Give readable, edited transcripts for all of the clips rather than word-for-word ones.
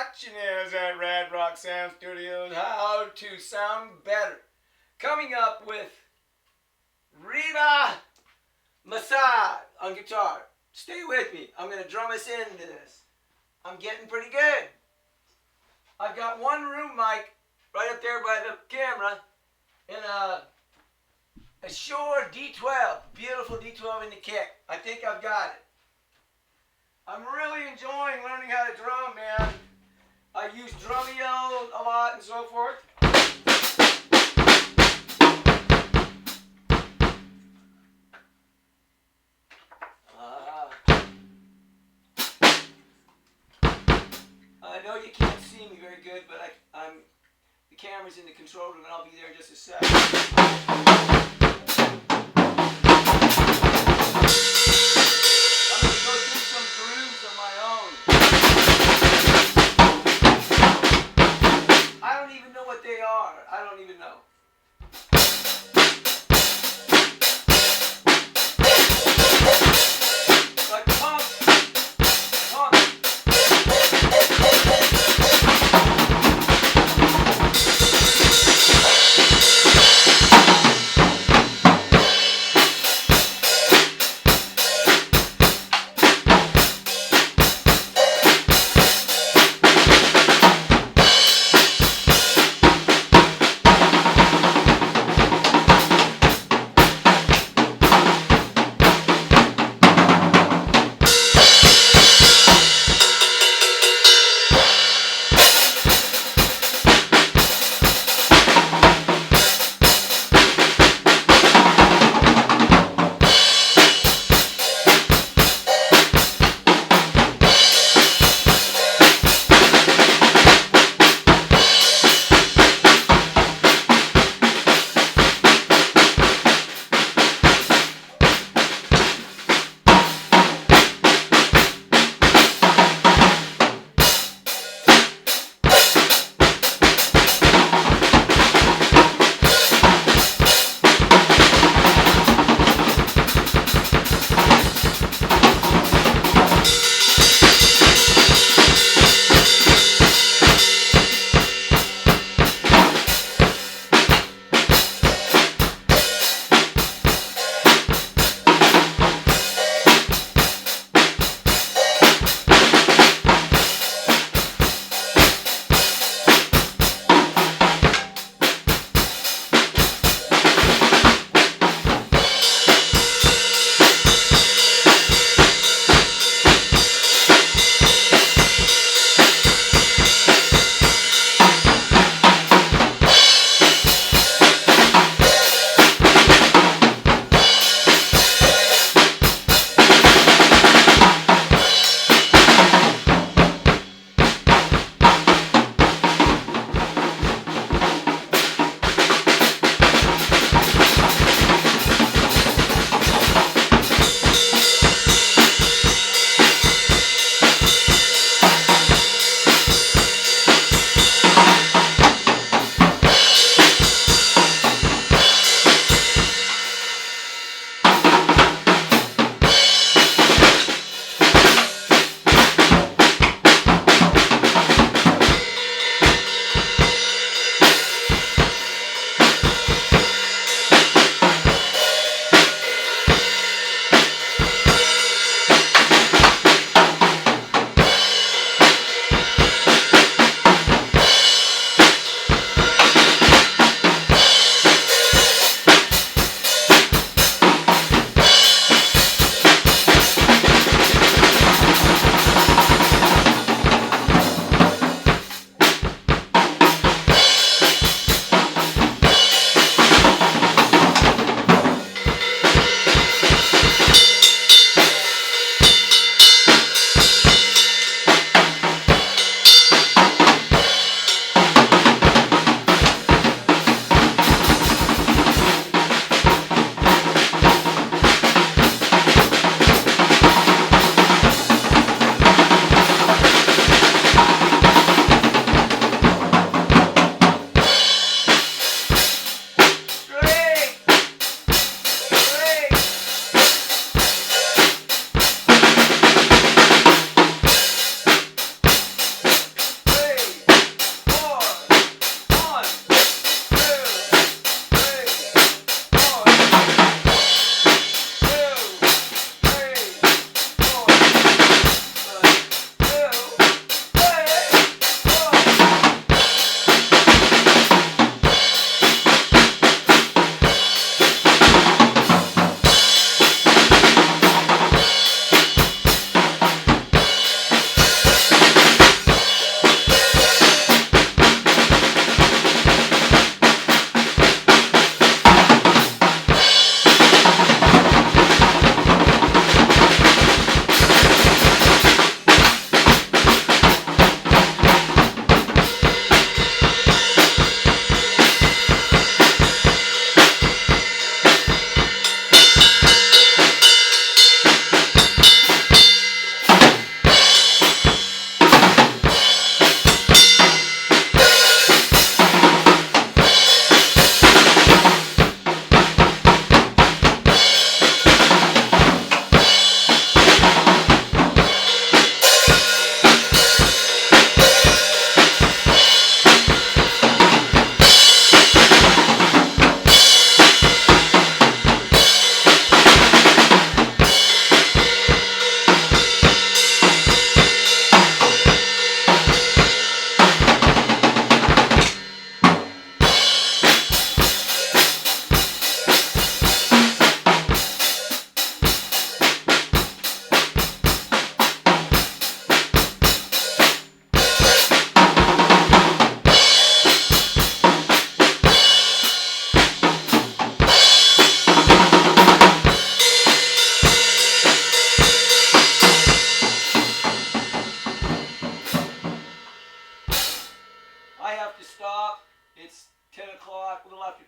Watching at Rad Rock Sound Studios, how to sound better. Coming up with Rabea Massaad on guitar. Stay with me. I'm going to drum us into this. I'm getting pretty good. I've got one room mic right up there by the camera and a Shure D12, beautiful D12 in the kick. I think I've got it. I'm really enjoying learning how to drum, man. I use Drumeo a lot and so forth. I know you can't see me very good, but the camera's in the control room and I'll be there in just a sec. I don't even know. Like pump.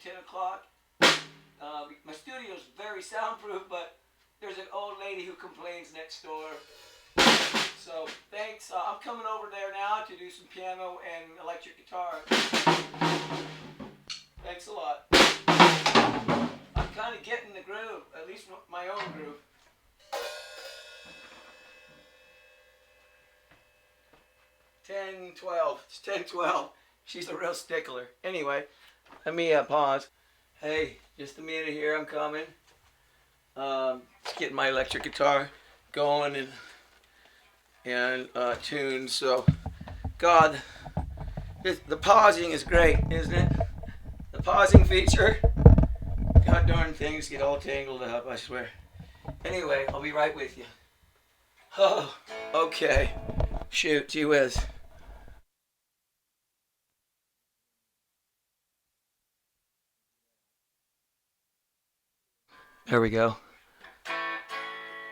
10 o'clock. My studio is very soundproof, but there's an old lady who complains next door. So thanks. I'm coming over there now to do some piano and electric guitar. Thanks a lot. I'm kind of getting the groove, at least my own groove. It's 10:12. She's a real stickler. Anyway, let me pause. Hey, just a minute here. I'm coming. Just getting my electric guitar going and tuned. So, God, the pausing is great, isn't it? The pausing feature. God darn things get all tangled up, I swear. Anyway, I'll be right with you. Oh, okay. Shoot, gee whiz. There we go.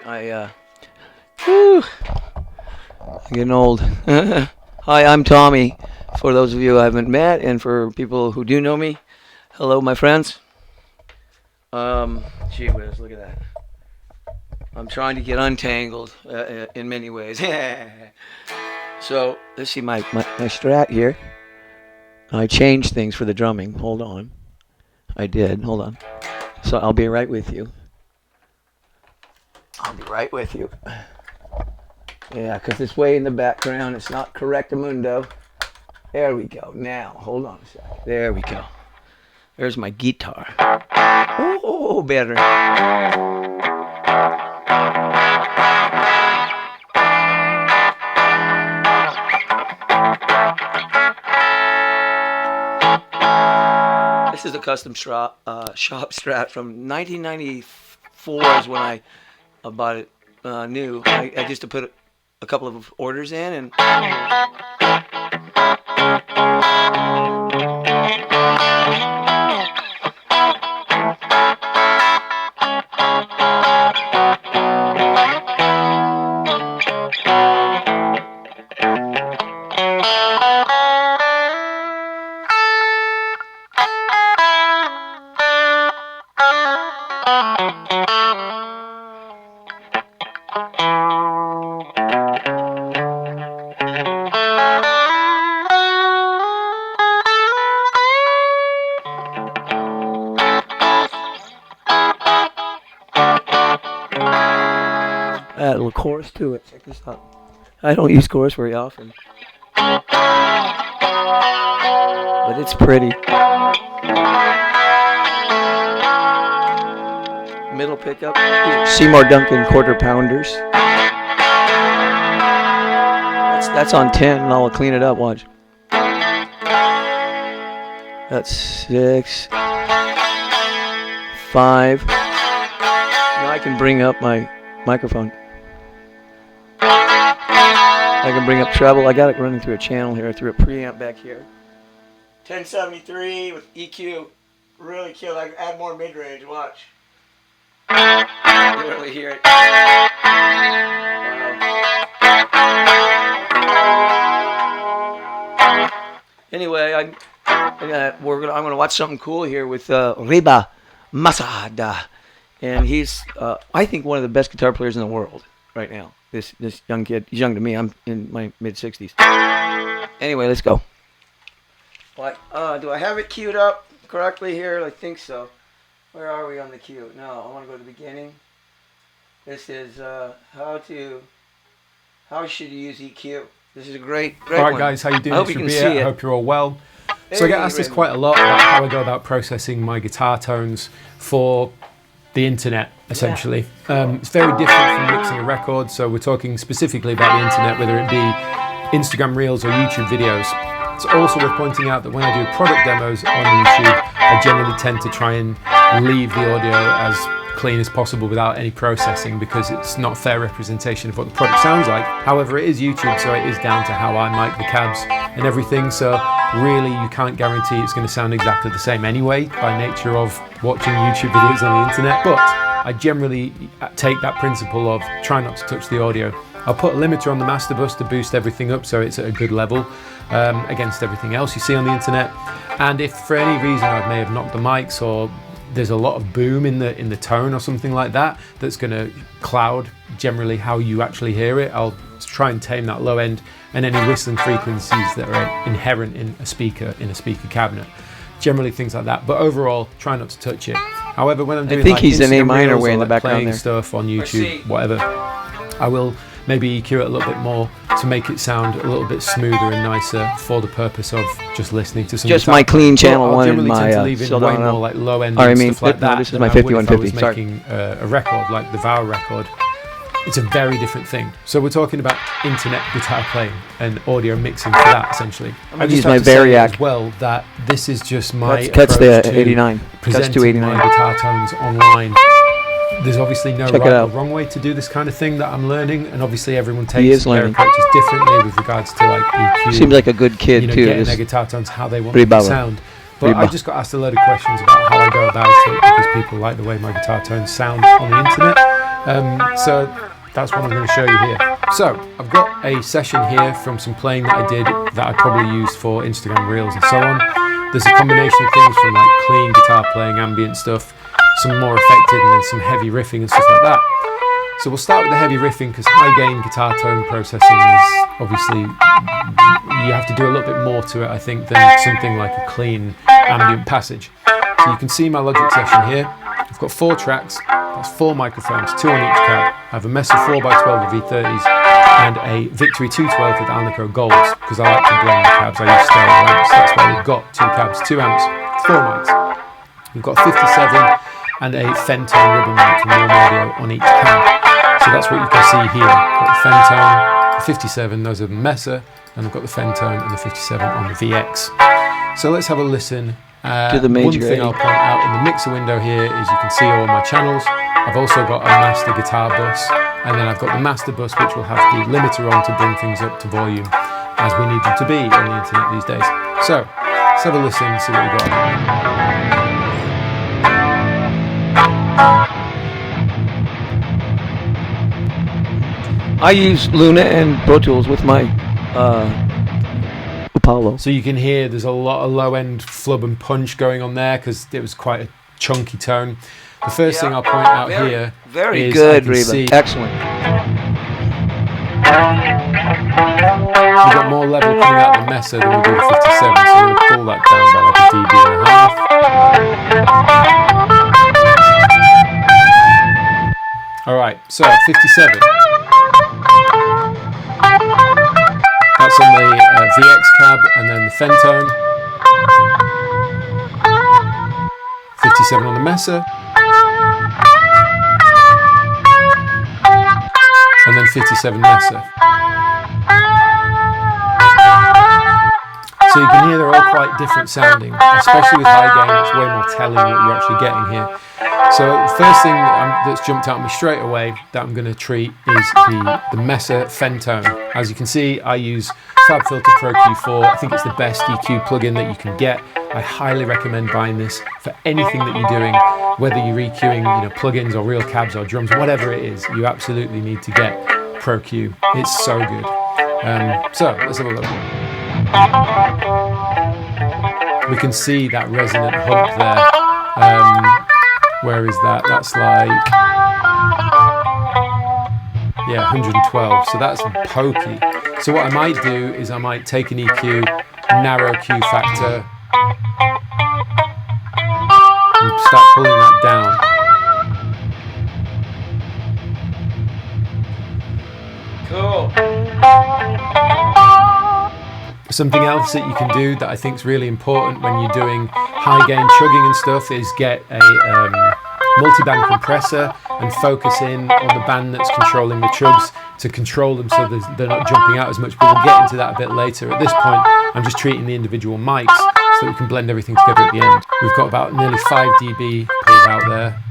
I'm getting old. Hi, I'm Tommy. For those of you I haven't met, and for people who do know me, hello, my friends. Gee whiz, look at that. I'm trying to get untangled in many ways. So let's see my Strat here. I changed things for the drumming. Hold on. I did. Hold on. So I'll be right with you. Yeah, because it's way in the background. It's not correctamundo. There we go. Now, hold on a sec. There we go. There's my guitar. Oh, better. This is a custom shop Strat from 1994 is when I bought it new. I just to put a couple of orders in and add a little chorus to it. Check this out. I don't use chorus very often, but it's pretty. Middle pickup. These are Seymour Duncan quarter pounders. That's on 10, and I'll clean it up. Watch. That's 6, 5. Now I can bring up my microphone. I can bring up treble. I got it running through a channel here, through a preamp back here. 1073 with EQ. Really kill. I can add more mid-range. Watch. You can really hear it. Wow. Anyway, I'm gonna watch something cool here with Rabea Massaad, and he's I think one of the best guitar players in the world right now. This young kid. He's young to me. I'm in my mid-60s. Anyway, let's go. What? Do I have it queued up correctly here? I think so. Where are we on the cue? No, I want to go to the beginning. This is how should you use EQ. This is a great all right, one. guys, how you doing? I hope you can see it. I hope you're all well. So I get asked this quite a lot about how I go about processing my guitar tones for the internet, essentially. Yeah. It's very different from mixing a record, so we're talking specifically about the internet, whether it be Instagram Reels or YouTube videos. It's also worth pointing out that when I do product demos on YouTube, I generally tend to try and leave the audio as clean as possible without any processing, because it's not a fair representation of what the product sounds like. However, it is YouTube, so it is down to how I mic the cabs and everything, so really you can't guarantee it's going to sound exactly the same anyway by nature of watching YouTube videos on the internet. But I generally take that principle of try not to touch the audio I'll put a limiter on the master bus to boost everything up so it's at a good level against everything else you see on the internet. And if for any reason I may have knocked the mics, or there's a lot of boom in the tone or something like that, that's going to cloud generally how you actually hear it, I'll try and tame that low end and any whistling frequencies that are inherent in a speaker cabinet. Generally things like that, but overall try not to touch it. However, when I'm doing, I think like he's an A Instagram minor reels way or in the like background playing there. stuff on YouTube, whatever, I will maybe EQ it a little bit more to make it sound a little bit smoother and nicer for the purpose of just listening to some Just guitar. my clean But channel I'll one and generally tend to my leave in way more like low end or I and mean, stuff like no, that. this is than my I would if I 5150, was sorry. making a record like the Vow record. It's a very different thing. So we're talking about internet guitar playing and audio mixing for that, essentially. I'm gonna I just use have my to say Variac. as well that this is just my Cuts approach the to 89. Cuts presenting to 89. my guitar tones online. There's obviously no Check it right or out. wrong way to do this kind of thing that I'm learning, and obviously everyone He takes is their learning. approaches differently with regards to like EQ. Seems like a good kid you know, too. getting This- their guitar tones how they want Pretty them to baba. sound. But I just got asked a load of questions about how I go about it because people like the way my guitar tones sound on the internet. So that's what I'm going to show you here. So I've got a session here from some playing that I did that I probably used for Instagram Reels and so on. There's a combination of things from like clean guitar playing, ambient stuff, some more affected, and then some heavy riffing and stuff like that. So we'll start with the heavy riffing because high gain guitar tone processing is obviously, you have to do a little bit more to it, I think, than something like a clean ambient passage. So you can see my Logic session here. I've got 4 tracks, that's 4 microphones, 2 on each cab. I have a Mesa 4x12 with V30s and a Victory 212 with Alnico Golds because I like to blend the cabs. I use stereo amps, that's why we've got 2 cabs, 2 amps, 4 mics. We've got 57 and a Fentone ribbon mic from Warm Audio on each cab. So that's what you can see here. I've got the Fentone, the 57, those are the Mesa, and I've got the Fentone and the 57 on the VX. So let's have a listen. To the major One thing A. I'll point out in the mixer window here is you can see all my channels. I've also got a master guitar bus, and then I've got the master bus which will have the limiter on to bring things up to volume as we need them to be on the internet these days. So let's have a listen, see what we got. I use Luna and Pro Tools with my Apollo. So you can hear there's a lot of low end flub and punch going on there because it was quite a chunky tone. The first thing I'll point out here Very is good, I can Reba. see Excellent. we've got more level coming out of the Mesa than we do the 57, so I'm going to pull that down by like a dB and a half. Alright, so 57. That's on the VX cab and then the Fentone. 57 on the Mesa. And then 57 Mesa. So you can hear they're all quite different sounding, especially with high gain. It's way more telling what you're actually getting here. So the first thing that's jumped out at me straight away that I'm going to treat is the Mesa Fentone. As you can see, I use FabFilter Pro Q4. I think it's the best EQ plugin that you can get. I highly recommend buying this for anything that you're doing, whether you're EQing, plugins or real cabs or drums, whatever it is. You absolutely need to get Pro Q. It's so good. So let's have a look. We can see that resonant hump there. Where is that? That's like, 112. So that's pokey. So what I might do is I might take an EQ, narrow Q factor, and start pulling that down. Cool. Something else that you can do that I think is really important when you're doing high gain chugging and stuff is get a multi-band compressor and focus in on the band that's controlling the chugs to control them so they're not jumping out as much, but we'll get into that a bit later. At this point, I'm just treating the individual mics so that we can blend everything together at the end. We've got about nearly 5 dB pulled out there.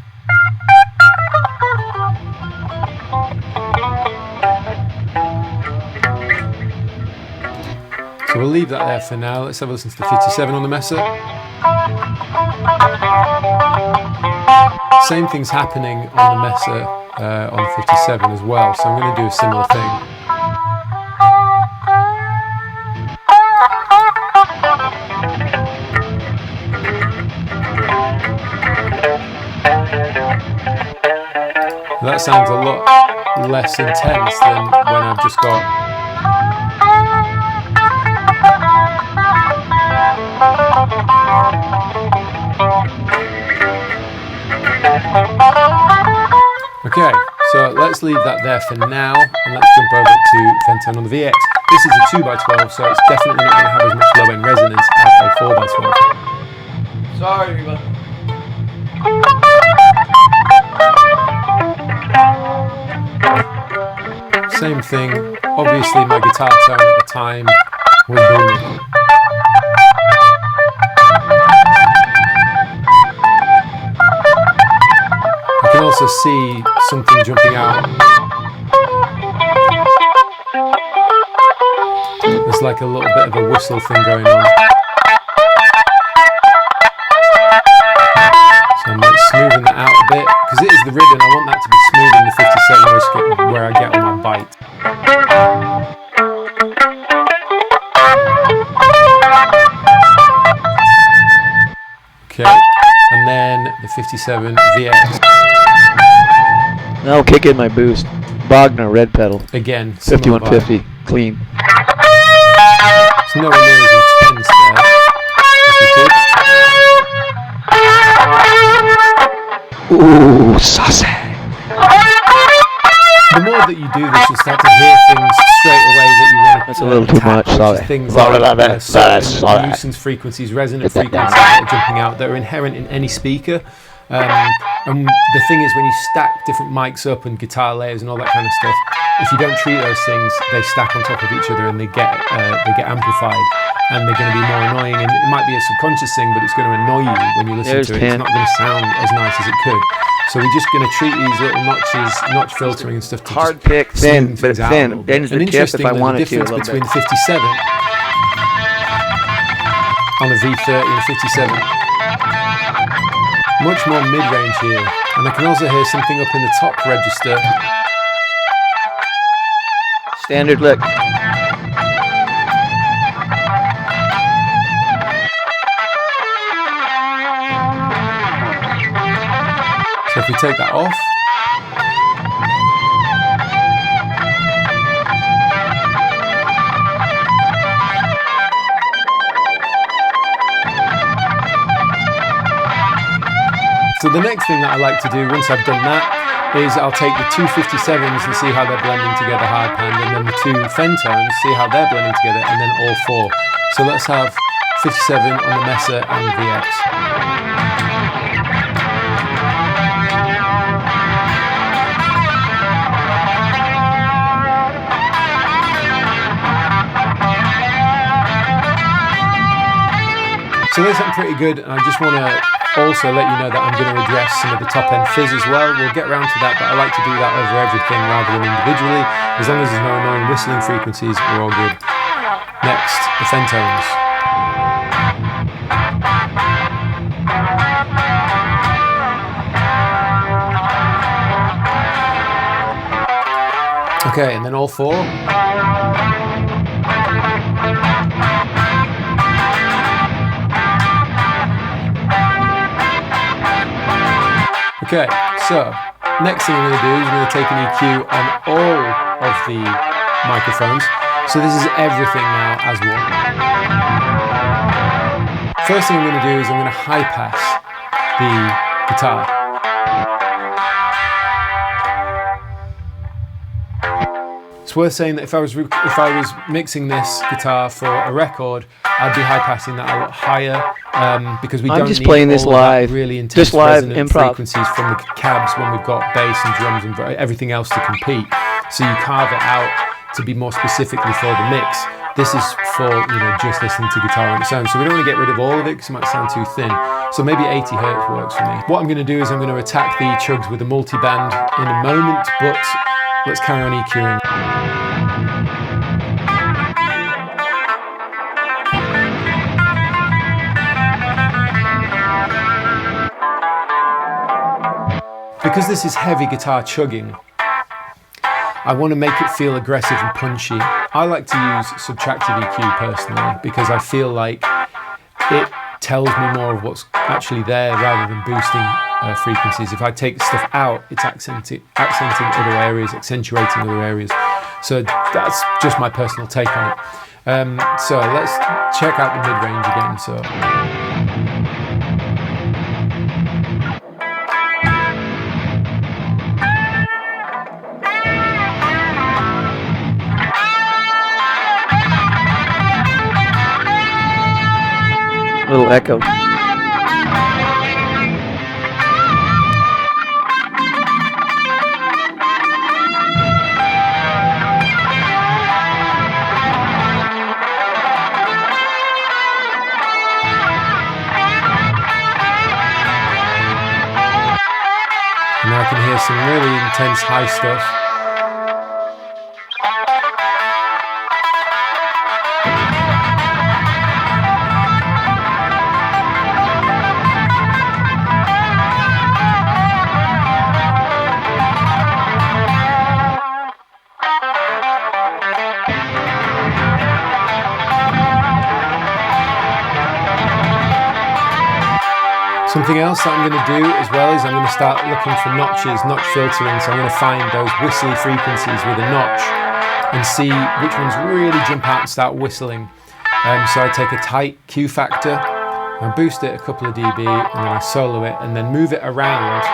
So we'll leave that there for now. Let's have a listen to the 57 on the Mesa. Same thing's happening on the Mesa on the 57 as well, so I'm going to do a similar thing. that sounds a lot less intense than when I've just got. Okay, so let's leave that there for now, and let's jump over to Fentone on the VX. This is a 2x12, so it's definitely not going to have as much low-end resonance as a 4x12. Sorry, Reba. Same thing. Obviously, my guitar tone at the time was booming. I can also see something jumping out. There's like a little bit of a whistle thing going on. So I'm like smoothing that out a bit, because it is the Ridden. I want that to be smooth in the 57 where I get all my bite. Okay, and then the 57 VX. Now I'll kick in my boost. Wagner red pedal. Again, 5150 clean. It's nowhere near as intense there. If you could. Ooh, saucy. The more that you do this, you'll start to hear things straight away that you want to. That's a little too much. Sorry. Things like certain nuisance frequencies, resonant frequencies that are jumping out that are inherent in any speaker. And the thing is, when you stack different mics up and guitar layers and all that kind of stuff, if you don't treat those things, they stack on top of each other and they get amplified, and they're going to be more annoying. And it might be a subconscious thing, but it's going to annoy you when you listen to it. It's not going to sound as nice as it could. So we're just going to treat these little notch filtering and stuff to hard just pick, thin, but thin. Bends and the tip if I wanted to. The difference between the 57 on a V30 and a 57. Much more mid-range here, and I can also hear something up in the top register. Standard lick. So if we take that off, so the next thing that I like to do once I've done that is I'll take the two 57s and see how they're blending together hard pan, and then the two Fentones, see how they're blending together, and then all four. So let's have 57 on the Mesa and the VX. So they sound pretty good, and I just want to also let you know that I'm going to address some of the top end fizz as well. We'll get around to that, but I like to do that over everything rather than individually. As long as there's no annoying whistling frequencies, we're all good. Next, the Fentones. Okay, and then all four. Okay, so next thing I'm going to do is I'm going to take an EQ on all of the microphones. So this is everything now as one. First thing I'm going to do is I'm going to high pass the guitar. It's worth saying that if I was mixing this guitar for a record, I'd be high passing that a lot higher because we don't just need playing this all live, that really intense just live resonant improv frequencies from the cabs when we've got bass and drums and everything else to compete. So you carve it out to be more specifically for the mix. This is for just listening to guitar on its own. So we don't want to get rid of all of it because it might sound too thin. So maybe 80 hertz works for me. What I'm going to do is I'm going to attack the chugs with a multiband in a moment, but let's carry on EQing. Because this is heavy guitar chugging, I want to make it feel aggressive and punchy. I like to use subtractive EQ personally because I feel like it tells me more of what's actually there rather than boosting frequencies. If I take stuff out, it's accenting other areas, accentuating other areas. So that's just my personal take on it. So let's check out the mid-range again. So. Little echo. Now I can hear some really intense high stuff. Something else that I'm going to do as well is I'm going to start looking for notches, notch filtering. So I'm going to find those whistly frequencies with a notch and see which ones really jump out and start whistling. So I take a tight Q factor, I boost it a couple of dB, and then I solo it and then move it around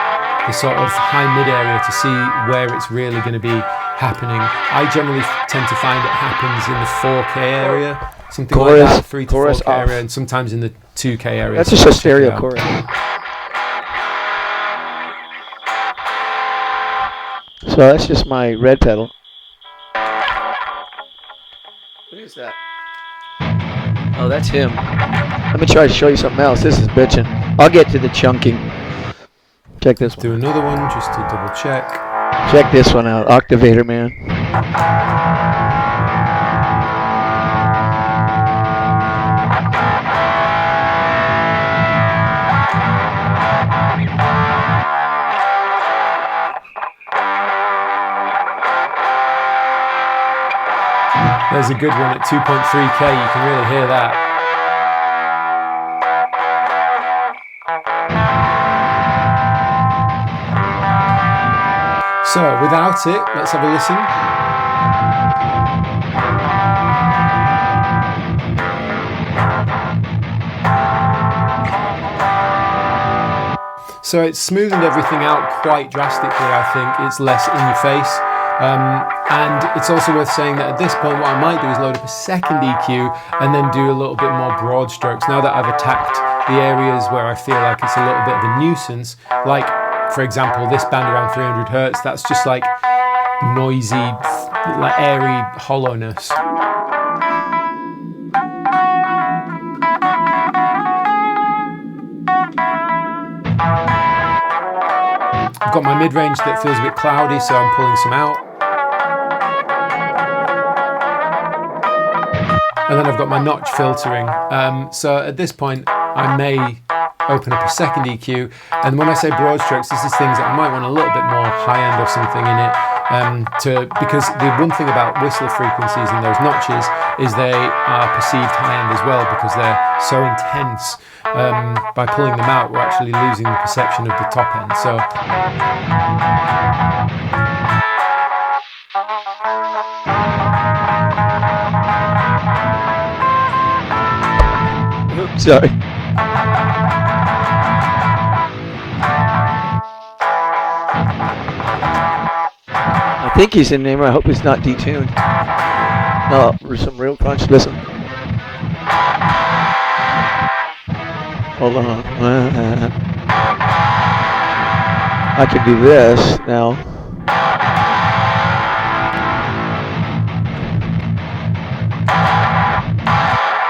the sort of high-mid area to see where it's really going to be happening. I generally tend to find it happens in the 4K area, something like that, 3 to 4K area, and sometimes in the 2K area. That's just a stereo chorus. So that's just my red pedal. What is that? Oh, that's him. Let me try to show you something else. This is bitchin'. I'll get to the chunking. Check this one. Do another one just to double check. Check this one out. Octavator, man. There's a good one at 2.3K, you can really hear that. So without it, let's have a listen. So it's smoothened everything out quite drastically, I think. It's less in your face. And it's also worth saying that at this point what I might do is load up a second EQ and then do a little bit more broad strokes. Now that I've attacked the areas where I feel like it's a little bit of a nuisance, like for example this band around 300 Hertz, that's just like noisy, like airy hollowness. I've got my mid-range that feels a bit cloudy, so I'm pulling some out. And then I've got my notch filtering. So at this point, I may open up a second EQ. And when I say broad strokes, this is things that I might want a little bit more high-end or something in it. Because the one thing about whistle frequencies and those notches is they are perceived high-end as well because they're so intense. By pulling them out, we're actually losing the perception of the top end. So. Oops, sorry. I think he's in there. I hope he's not detuned. No, some real crunch. Listen. Hold on. I can do this now.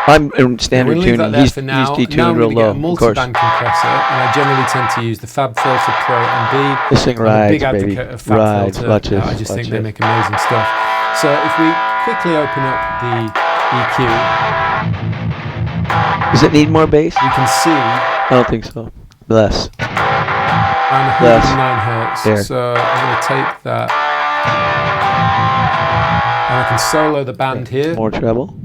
I'm in standard tuning. He's detuned real low. Now I'm going to get a multi-band compressor, and I generally tend to use the Fab Filter Pro and B. This thing rides, I'm a big advocate baby. of Fab Rides, Filter. watch this, I just watch think they this. make amazing stuff. So if we quickly open up the EQ, does it need more bass? you can see I don't think so. Less. I'm 109 Hertz. There. So I'm going to take that, and I can solo the band here. More treble.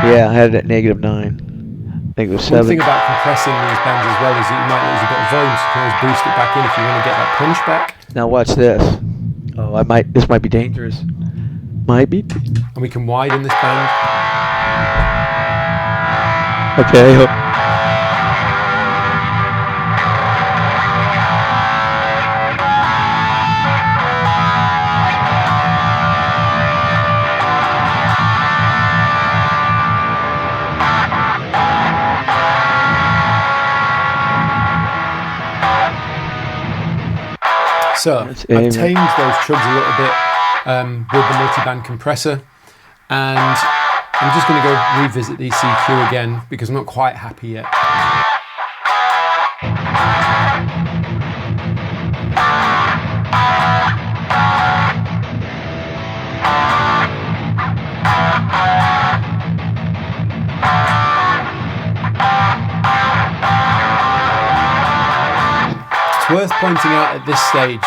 Yeah, I had it at -9. I think it was One 7. thing about compressing these bands as well is that you might lose a bit of volume, so you can always boost it back in if you want to get that punch back. Now watch this. Oh, this might be dangerous. Might be. And we can widen this band. Okay. So I've tamed those chugs a little bit with the multi-band compressor, and I'm just going to go revisit the ECQ again because I'm not quite happy yet. It's worth pointing out at this stage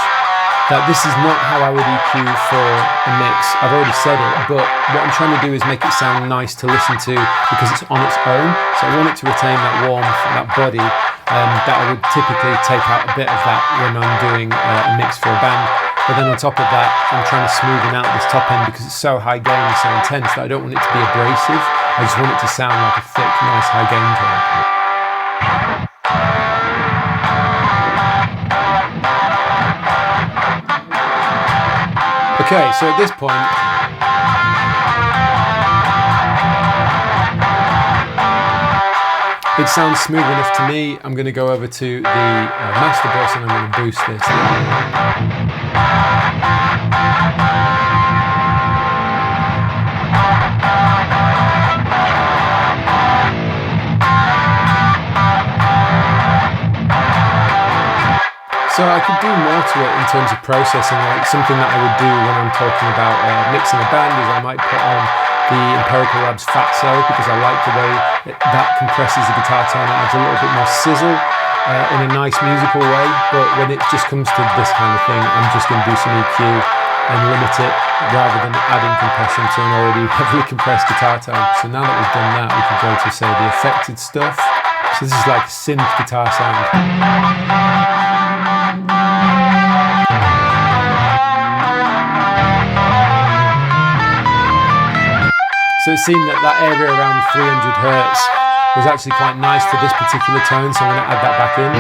that this is not how I would EQ for a mix. I've already said it, but what I'm trying to do is make it sound nice to listen to because it's on its own. So I want it to retain that warmth and that body that I would typically take out a bit of that when I'm doing a mix for a band. But then on top of that, I'm trying to smoothen out this top end because it's so high gain and so intense that I don't want it to be abrasive. I just want it to sound like a thick, nice high gain tone. Okay, so at this point, it sounds smooth enough to me. I'm going to go over to the master bus and I'm going to boost this. So I could do more to it in terms of processing, like something that I would do when I'm talking about mixing a band is I might put on the Empirical Labs Fatso because I like the way that compresses the guitar tone and adds a little bit more sizzle in a nice musical way. But when it just comes to this kind of thing, I'm just going to do some EQ and limit it rather than adding compression to an already heavily compressed guitar tone. So now that we've done that, we can go to, say, the affected stuff. So this is like synth guitar sound. So it seemed that area around 300 Hertz was actually quite nice for this particular tone, so I'm going to add that back in.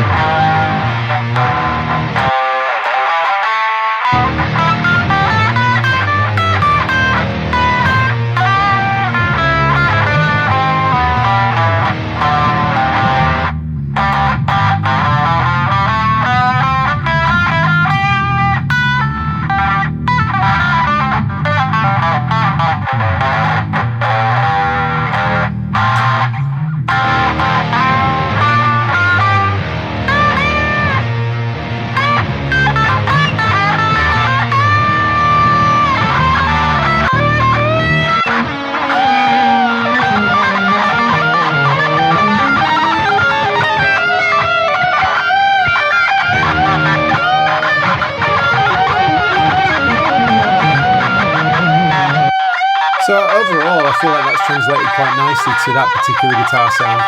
So overall, I feel like that's translated quite nicely to that particular guitar sound.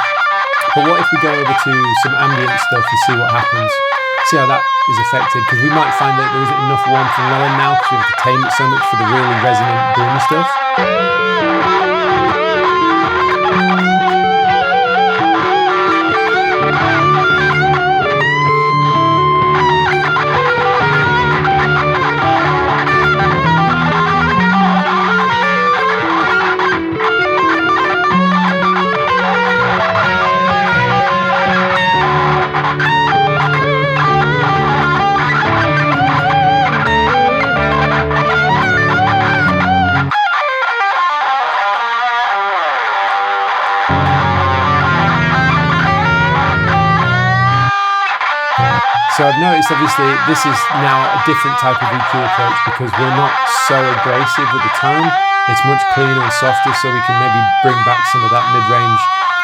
But what if we go over to some ambient stuff and see what happens? See how that is affected, because we might find that there isn't enough warmth and low end now because we have to tame it so much for the really resonant boomy stuff. So I've noticed obviously this is now a different type of EQ approach because we're not so abrasive with the tone. It's much cleaner and softer, so we can maybe bring back some of that mid-range,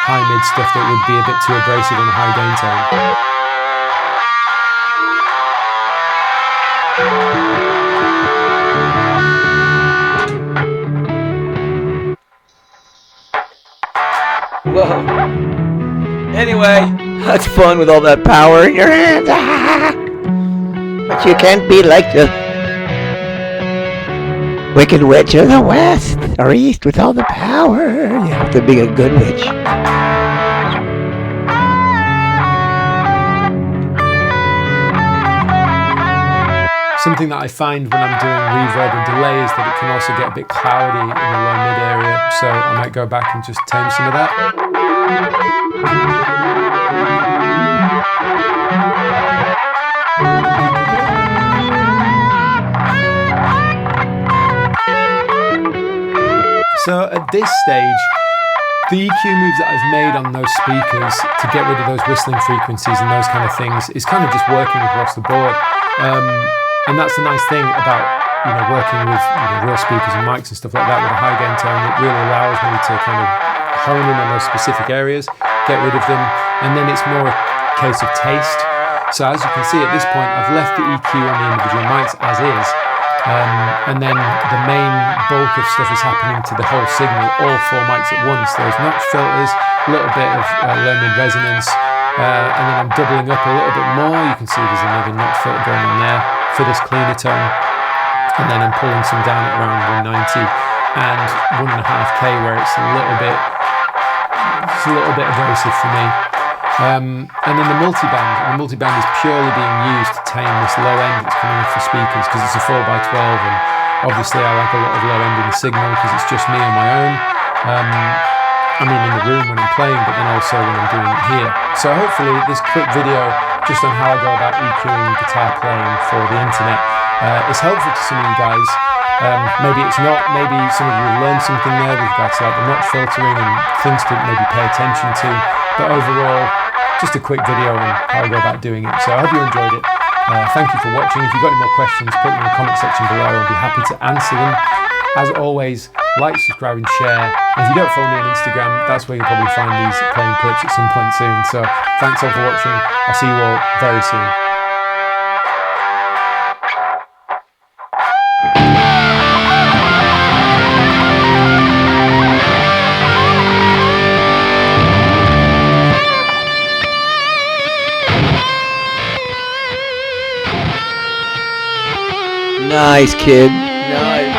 high-mid stuff that would be a bit too abrasive on a high gain tone. Anyway, That's fun with all that power in your hands. But you can't be like the Wicked Witch of the West or East with all the power. You have to be a good witch. Something that I find when I'm doing reverb and delay is that it can also get a bit cloudy in the low mid area, so I might go back and just tame some of that. So at this stage, the EQ moves that I've made on those speakers to get rid of those whistling frequencies and those kind of things is kind of just working across the board. And that's the nice thing about working with real speakers and mics and stuff like that with a high gain tone. It really allows me to kind of hone in on those specific areas, get rid of them, and then it's more a case of taste. So as you can see at this point, I've left the EQ on the individual mics as is, and then the main bulk of stuff is happening to the whole signal, all 4 mics at once. There's notch filters, a little bit of low mid resonance, and then I'm doubling up a little bit more. You can see there's another notch filter going on there for this cleaner tone, and then I'm pulling some down at around 190 and 1.5K where it's a little bit abrasive for me. And then the multiband is purely being used to tame this low end that's coming off the speakers because it's a 4x12, and obviously I like a lot of low end in the signal because it's just me on my own. I mean in the room when I'm playing, but then also when I'm doing it here. So hopefully this quick video just on how I go about EQing guitar playing for the internet is helpful to some of you guys. Maybe it's not, maybe some of you have learned something there with regards to like the notch filtering and things to maybe pay attention to, but overall just a quick video on how I go about doing it. So I hope you enjoyed it. Thank you for watching. If you've got any more questions, put them in the comment section below. I'll be happy to answer them. As always, like, subscribe and share. And if you don't follow me on Instagram, that's where you'll probably find these playing clips at some point soon. So thanks all for watching. I'll see you all very soon. Nice, kid. Nice.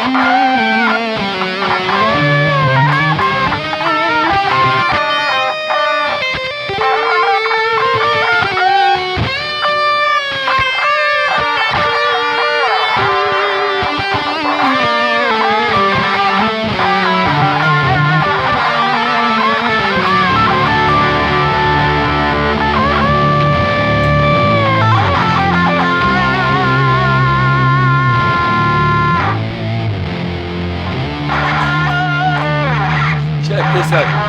Check this out.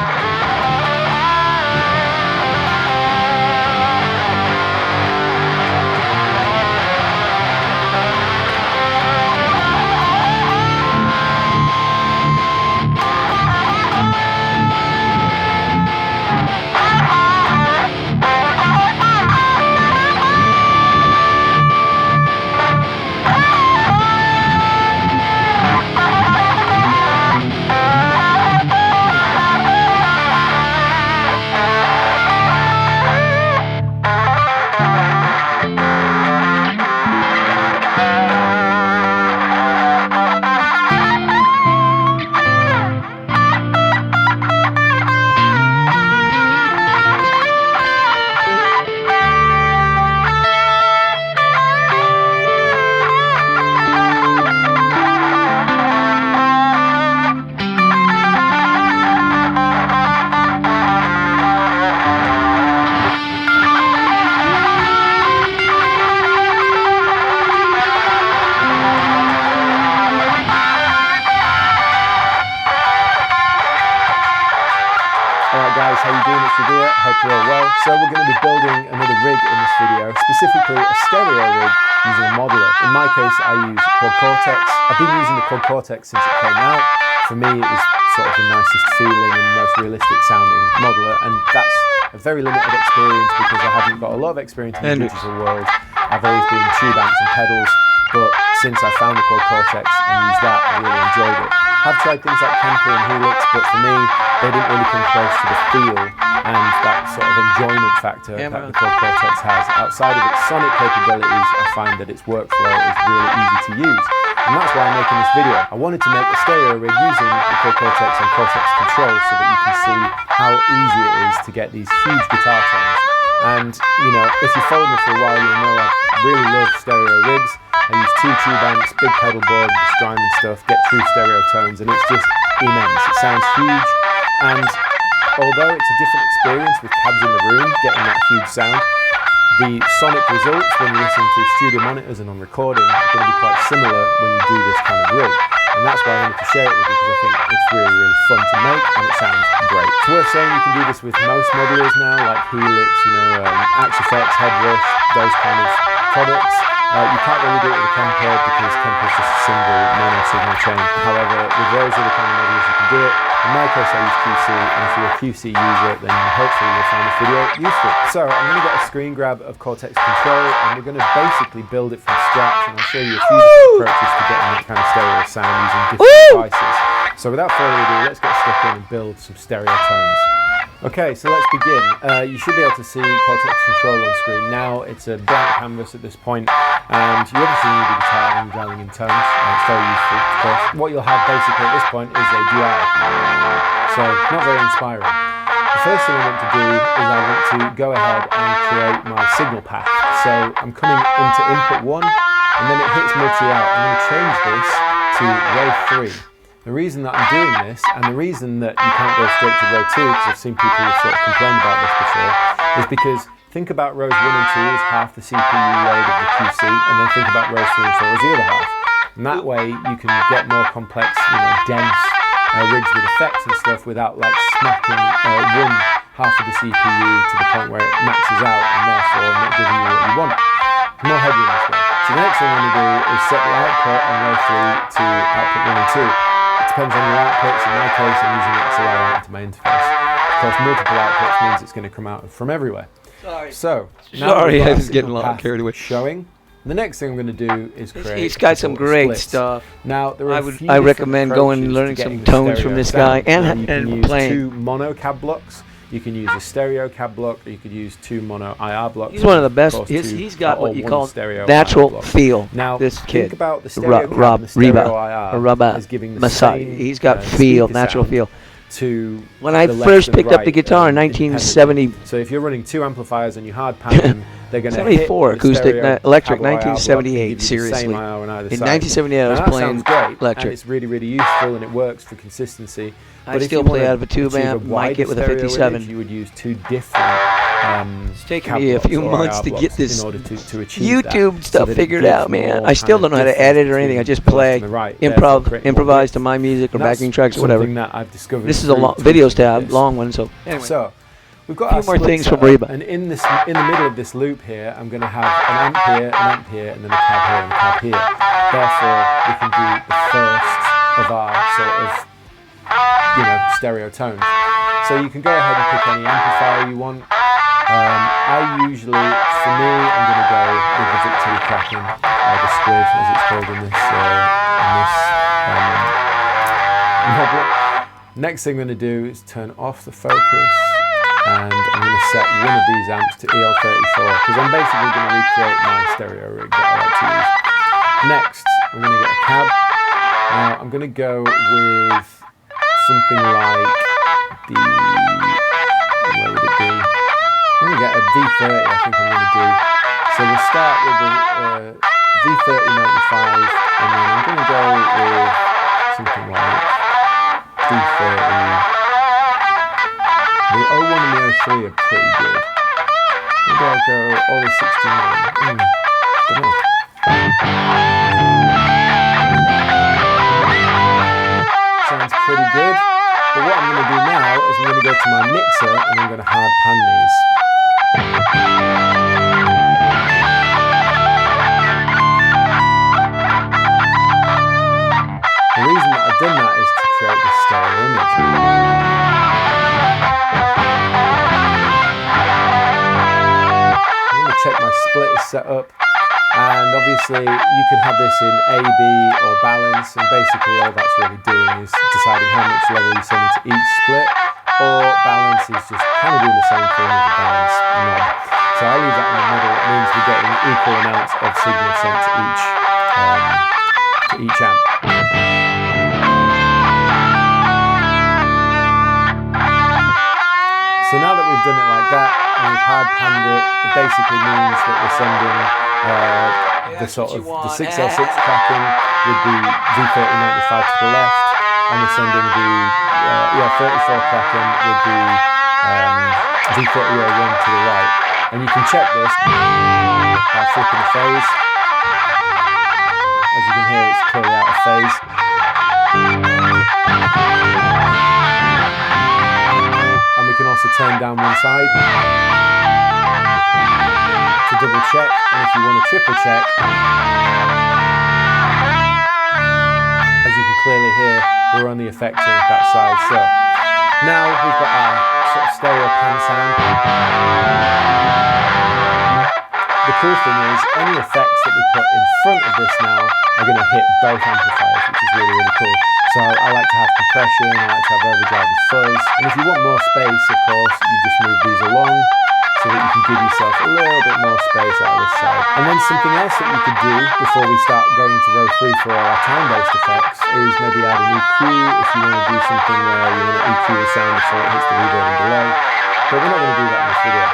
Alright guys, how you doing? It's Rabea. Hope you're all well. So we're going to be building another rig in this video, specifically a stereo rig using a modeler. In my case, I use Quad Cortex. I've been using the Quad Cortex since it came out. For me, it was sort of the nicest feeling and most realistic sounding modeler, and that's a very limited experience because I haven't got a lot of experience in the digital world. I've always been tube amps and pedals, but since I found the Quad Cortex and used that, I really enjoyed it. have tried things like Kemper and Helix, but for me, they didn't really come close to the feel and that sort of enjoyment factor that the Core Cortex has. Outside of its sonic capabilities, I find that its workflow is really easy to use. And that's why I'm making this video. I wanted to make a stereo rig using the Core Cortex and Cortex Control so that you can see how easy it is to get these huge guitar tones. And, you know, if you followed me for a while, you'll know I really love stereo rigs. I use 2 tube amps, big pedal board, the Strymon and stuff, get true stereo tones, and it's just immense. It sounds huge, and although it's a different experience with cabs in the room, getting that huge sound, the sonic results when you listen through studio monitors and on recording are going to be quite similar when you do this kind of rig. And that's why I wanted to share it with you, because I think it's really, really fun to make and it sounds great. It's worth saying you can do this with most modules now, like Helix, you know, Axe Effects, Headrush, those kind of products. You can't really do it with a Kemper because Kemper is just a single mono signal chain. However, with those other kind of modules you can do it. In my case I use QC, and if you're a QC user then hopefully you'll find this video useful. So I'm going to get a screen grab of Cortex Control and we're going to basically build it from scratch, and I'll show you a few different approaches to getting that kind of stereo sound using different devices. So without further ado, let's get stuck in and build some stereo tones. Okay, so let's begin. You should be able to see Cortex Control on screen now. It's a blank canvas at this point, and you obviously need a guitar when you're dialing in tones. It's very useful, of course. What you'll have basically at this point is a DI, so not very inspiring. The first thing I want to do is I want to go ahead and create my signal path. So I'm coming into input 1, and then it hits multi-out. I'm going to change this to row 3. The reason that I'm doing this, and the reason that you can't go straight to row 2, because I've seen people who sort of complain about this before, is because think about rows 1 and 2 as half the CPU load of the QC, and then think about rows 3 and 4 as the other half. And that way you can get more complex, you know, dense rigs with effects and stuff without like smacking one half of the CPU to the point where it maxes out and therefore not giving you what you want. More headroom this way. So the next thing I'm going to do is set the output on row 3 to output 1 and 2. Depends on your outputs. In my case, I'm using XLR out into my interface. Of course, multiple outputs means it's going to come out from everywhere. Sorry. So, sorry, I was getting a lot carried away. Showing. The next thing I'm going to do is create. He's got some great splits. stuff. Now, there are I recommend going and learning some tones from this guy and playing. 2 mono cab blocks. You can use a stereo cab block, or you could use 2 mono IR blocks. He's one of the best. He's got what you call natural feel. Now, this kid, think about the stereo cab and the stereo IR as giving the Massaad. same, He's got feel, natural feel. To when I first picked up the guitar in 1970. So if you're running 2 amplifiers and you hard pan them, they're going to 74 hit acoustic electric. IR 1978. Seriously, in 1978 I was playing electric. And it's really, really useful and it works for consistency. I still play out of a tube amp, mic it with a 57. You would use 2 different. It's taken me a few months to get this to YouTube stuff figured out, man. I still don't know how to edit or anything. I just play, improvise to my music or backing tracks or whatever. This is a long videos tab, long one. So anyway. So we've got a few more things from Rabea. And in the middle of this loop here, I'm going to have an amp here, an amp here, and then a cab here and a cab here. Therefore, we can do the first of our sort of, you know, stereo tones. So you can go ahead and pick any amplifier you want. I usually, for me, I'm going to go with the Victory Kraken, the Squid, as it's called in this model. Next thing I'm going to do is turn off the focus, and I'm going to set one of these amps to EL34, because I'm basically going to recreate my stereo rig that I like to use. Next, I'm going to get a cab. Now, I'm going to go with something like the, where would it be? I'm going to get a V30, I think I'm going to do. So we'll start with the V3095, and then I'm going to go with something like D30. The 01 and the 03 are pretty good. Maybe I'll go all the 69. Don't know. Sounds pretty good. But what I'm going to do now is I'm going to go to my mixer and I'm going to hard pan these. The reason that I've done that is to create this stereo image. I'm going to check my split is set up, and obviously obviously you can have this in A, B or balance, and basically all that's really doing is deciding how much level you're sending to each split, or balance is just kind of doing the same thing with the balance knob. So I leave that in the middle. It means we're getting equal amounts of signal sent to each amp. So now that we've done it like that and we've hard panned it, it basically means that we're sending the 6L6 tracking with the V3095 to the left, and we're sending the 34 tracking with the V3001 to the right. And you can check this by flipping the phase. As you can hear, it's clearly out of phase. And we can also turn down one side to double check, and if you want to triple check, as you can clearly hear, we're only affecting that side. So now we've got our sort of stereo pan sound. The cool thing is any effects that we put in front of this now are going to hit both amplifiers, which is really, really cool. So I like to have compression, I like to have overdrive and fuzz, and if you want more space, of course, you just move these along so that you can give yourself a little bit more space out of this side. And then something else that you could do before we start going to row 3 for all our time-based effects is maybe add an EQ if you want to do something where you want to EQ the sound before it hits the reverb and delay. But we're not going to do that in this video.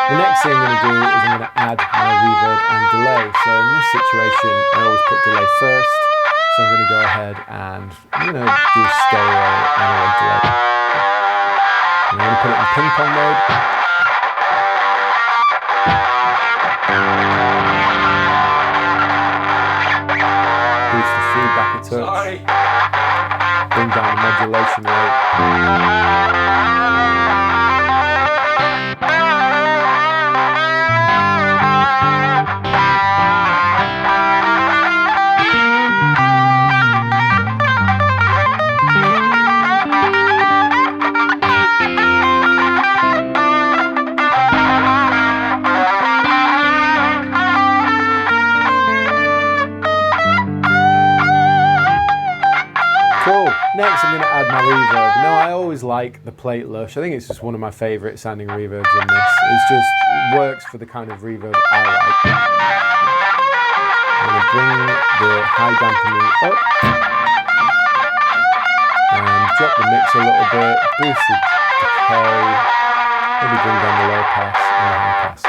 The next thing I'm going to do is I'm going to add my reverb and delay. So in this situation, I always put delay first. So I'm going to go ahead and I'm going to do stereo analog delay. And I'm going to put it in ping pong mode. Boost the feedback a touch. Sorry. Bring down the modulation rate. Cool. Next I'm going to add my reverb. Now I always like the Plate Lush. I think it's just one of my favourite sounding reverbs in this. It works for the kind of reverb I like. I'm going to bring the high dampening up and drop the mix a little bit, boost the decay, maybe bring down the low pass and the high pass.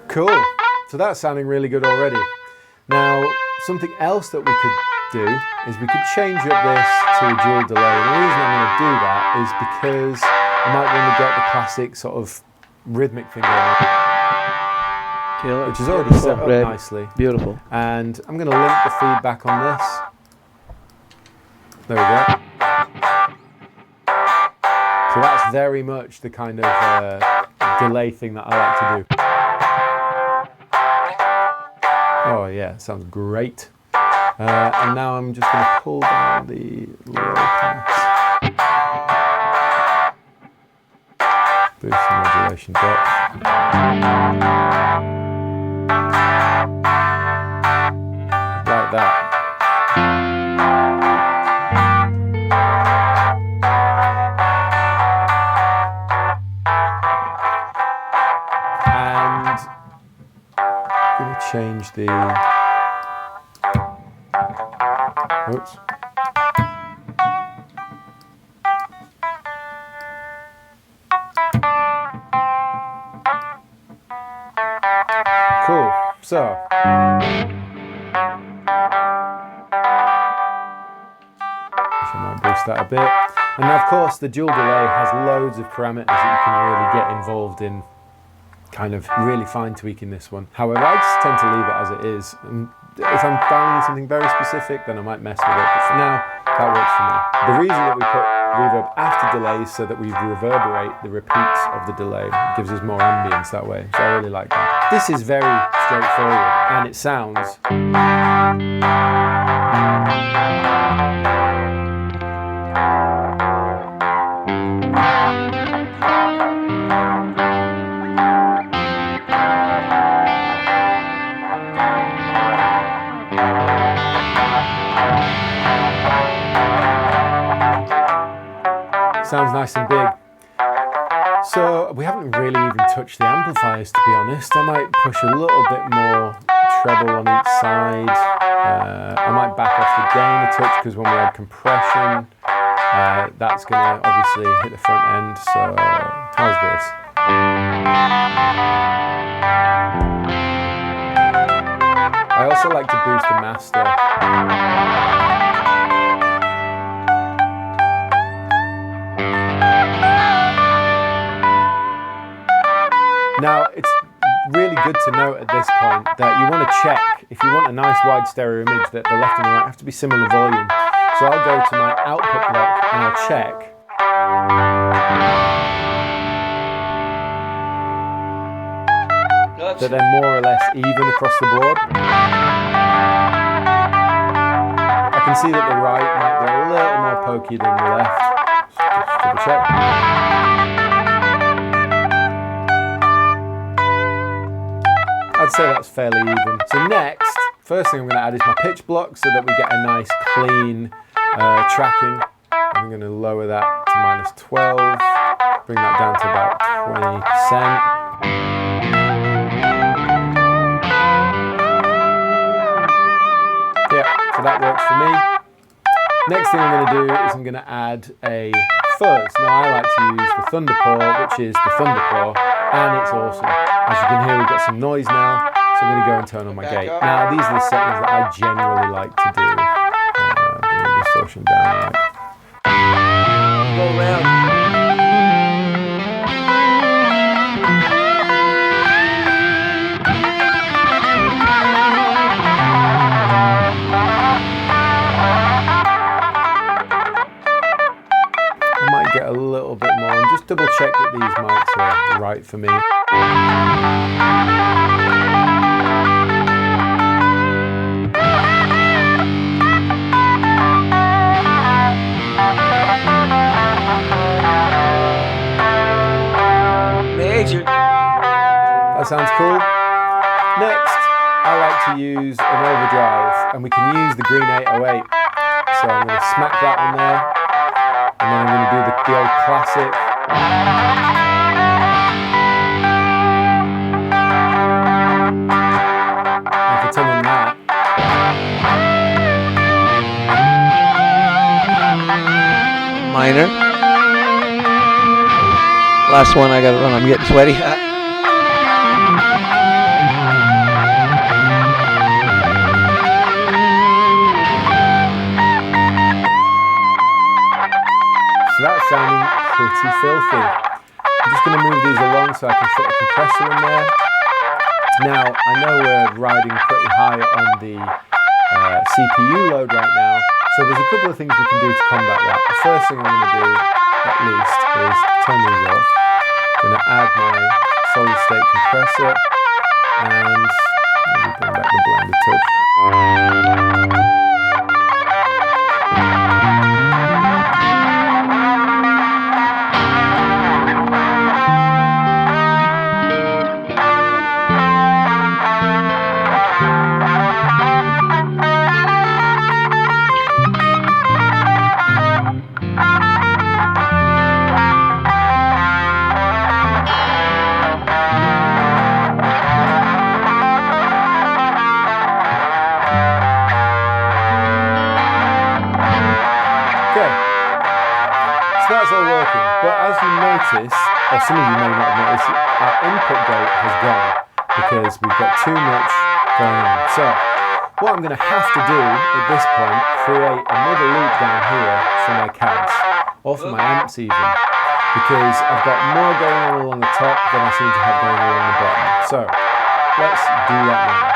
Cool, so that's sounding really good already. Now, something else that we could do is we could change up this to a dual delay. And the reason I'm going to do that is because I might want to get the classic sort of rhythmic thing going on, which is already set up nicely. Beautiful. And I'm going to link the feedback on this. There we go. So that's very much the kind of delay thing that I like to do. Oh yeah, sounds great. And now I'm just going to pull down the low pass. Boost the modulation depth. Like that. And I'm going to change the... Oops. Cool. So. I might boost that a bit. And now, of course, the dual delay has loads of parameters that you can really get involved in kind of really fine tweaking this one. However, I just tend to leave it as it is. And if I'm dialing something very specific, then I might mess with it. But for now, that works for me. The reason that we put reverb after delays so that we reverberate the repeats of the delay. It gives us more ambience that way. So I really like that. This is very straightforward, and it sounds. Sounds nice and big. So we haven't really even touched the amplifiers, to be honest. I might push a little bit more treble on each side. I might back off the gain a touch because when we add compression, that's going to obviously hit the front end. So how's this? I also like to boost the master. Now, it's really good to note at this point that you want to check, if you want a nice wide stereo image, that the left and the right have to be similar volume. So I'll go to my output block and I'll check. That they're more or less even across the board. I can see that the right might be a little more pokey than the left. Just double check. I'd say that's fairly even. So next, first thing I'm going to add is my pitch block so that we get a nice clean tracking. I'm going to lower that to -12, bring that down to about 20%. Yeah, so that works for me. Next thing I'm going to do is I'm going to add a fuzz. Now I like to use the Thunder Paw, which is the Thunder Claw, and it's awesome. As you can hear, we've got some noise now, so I'm going to go and turn on my gate. Now these are the settings that I generally like to do. Bring the distortion down like. Go around. Get a little bit more and just double check that these mics are right for me. Major. That sounds cool. Next, I like to use an overdrive, and we can use the green 808. So I'm going to smack that on there. And then I'm going to do the old classic. If I turn on that. Minor. Last one I got to run. I'm getting sweaty. That's sounding pretty filthy. I'm just going to move these along so I can fit a compressor in there. Now, I know we're riding pretty high on the CPU load right now, so there's a couple of things we can do to combat that. The first thing I'm going to do, at least, is turn these off. I'm going to add my solid state compressor and maybe bring back the blended touch. That's all working, but as you notice, or some of you may not notice, our input gate has gone because we've got too much going on. So what I'm going to have to do at this point, create another loop down here for my cabs, or for my amps even. because I've got more going on along the top than I seem to have going along the bottom. So let's do that now.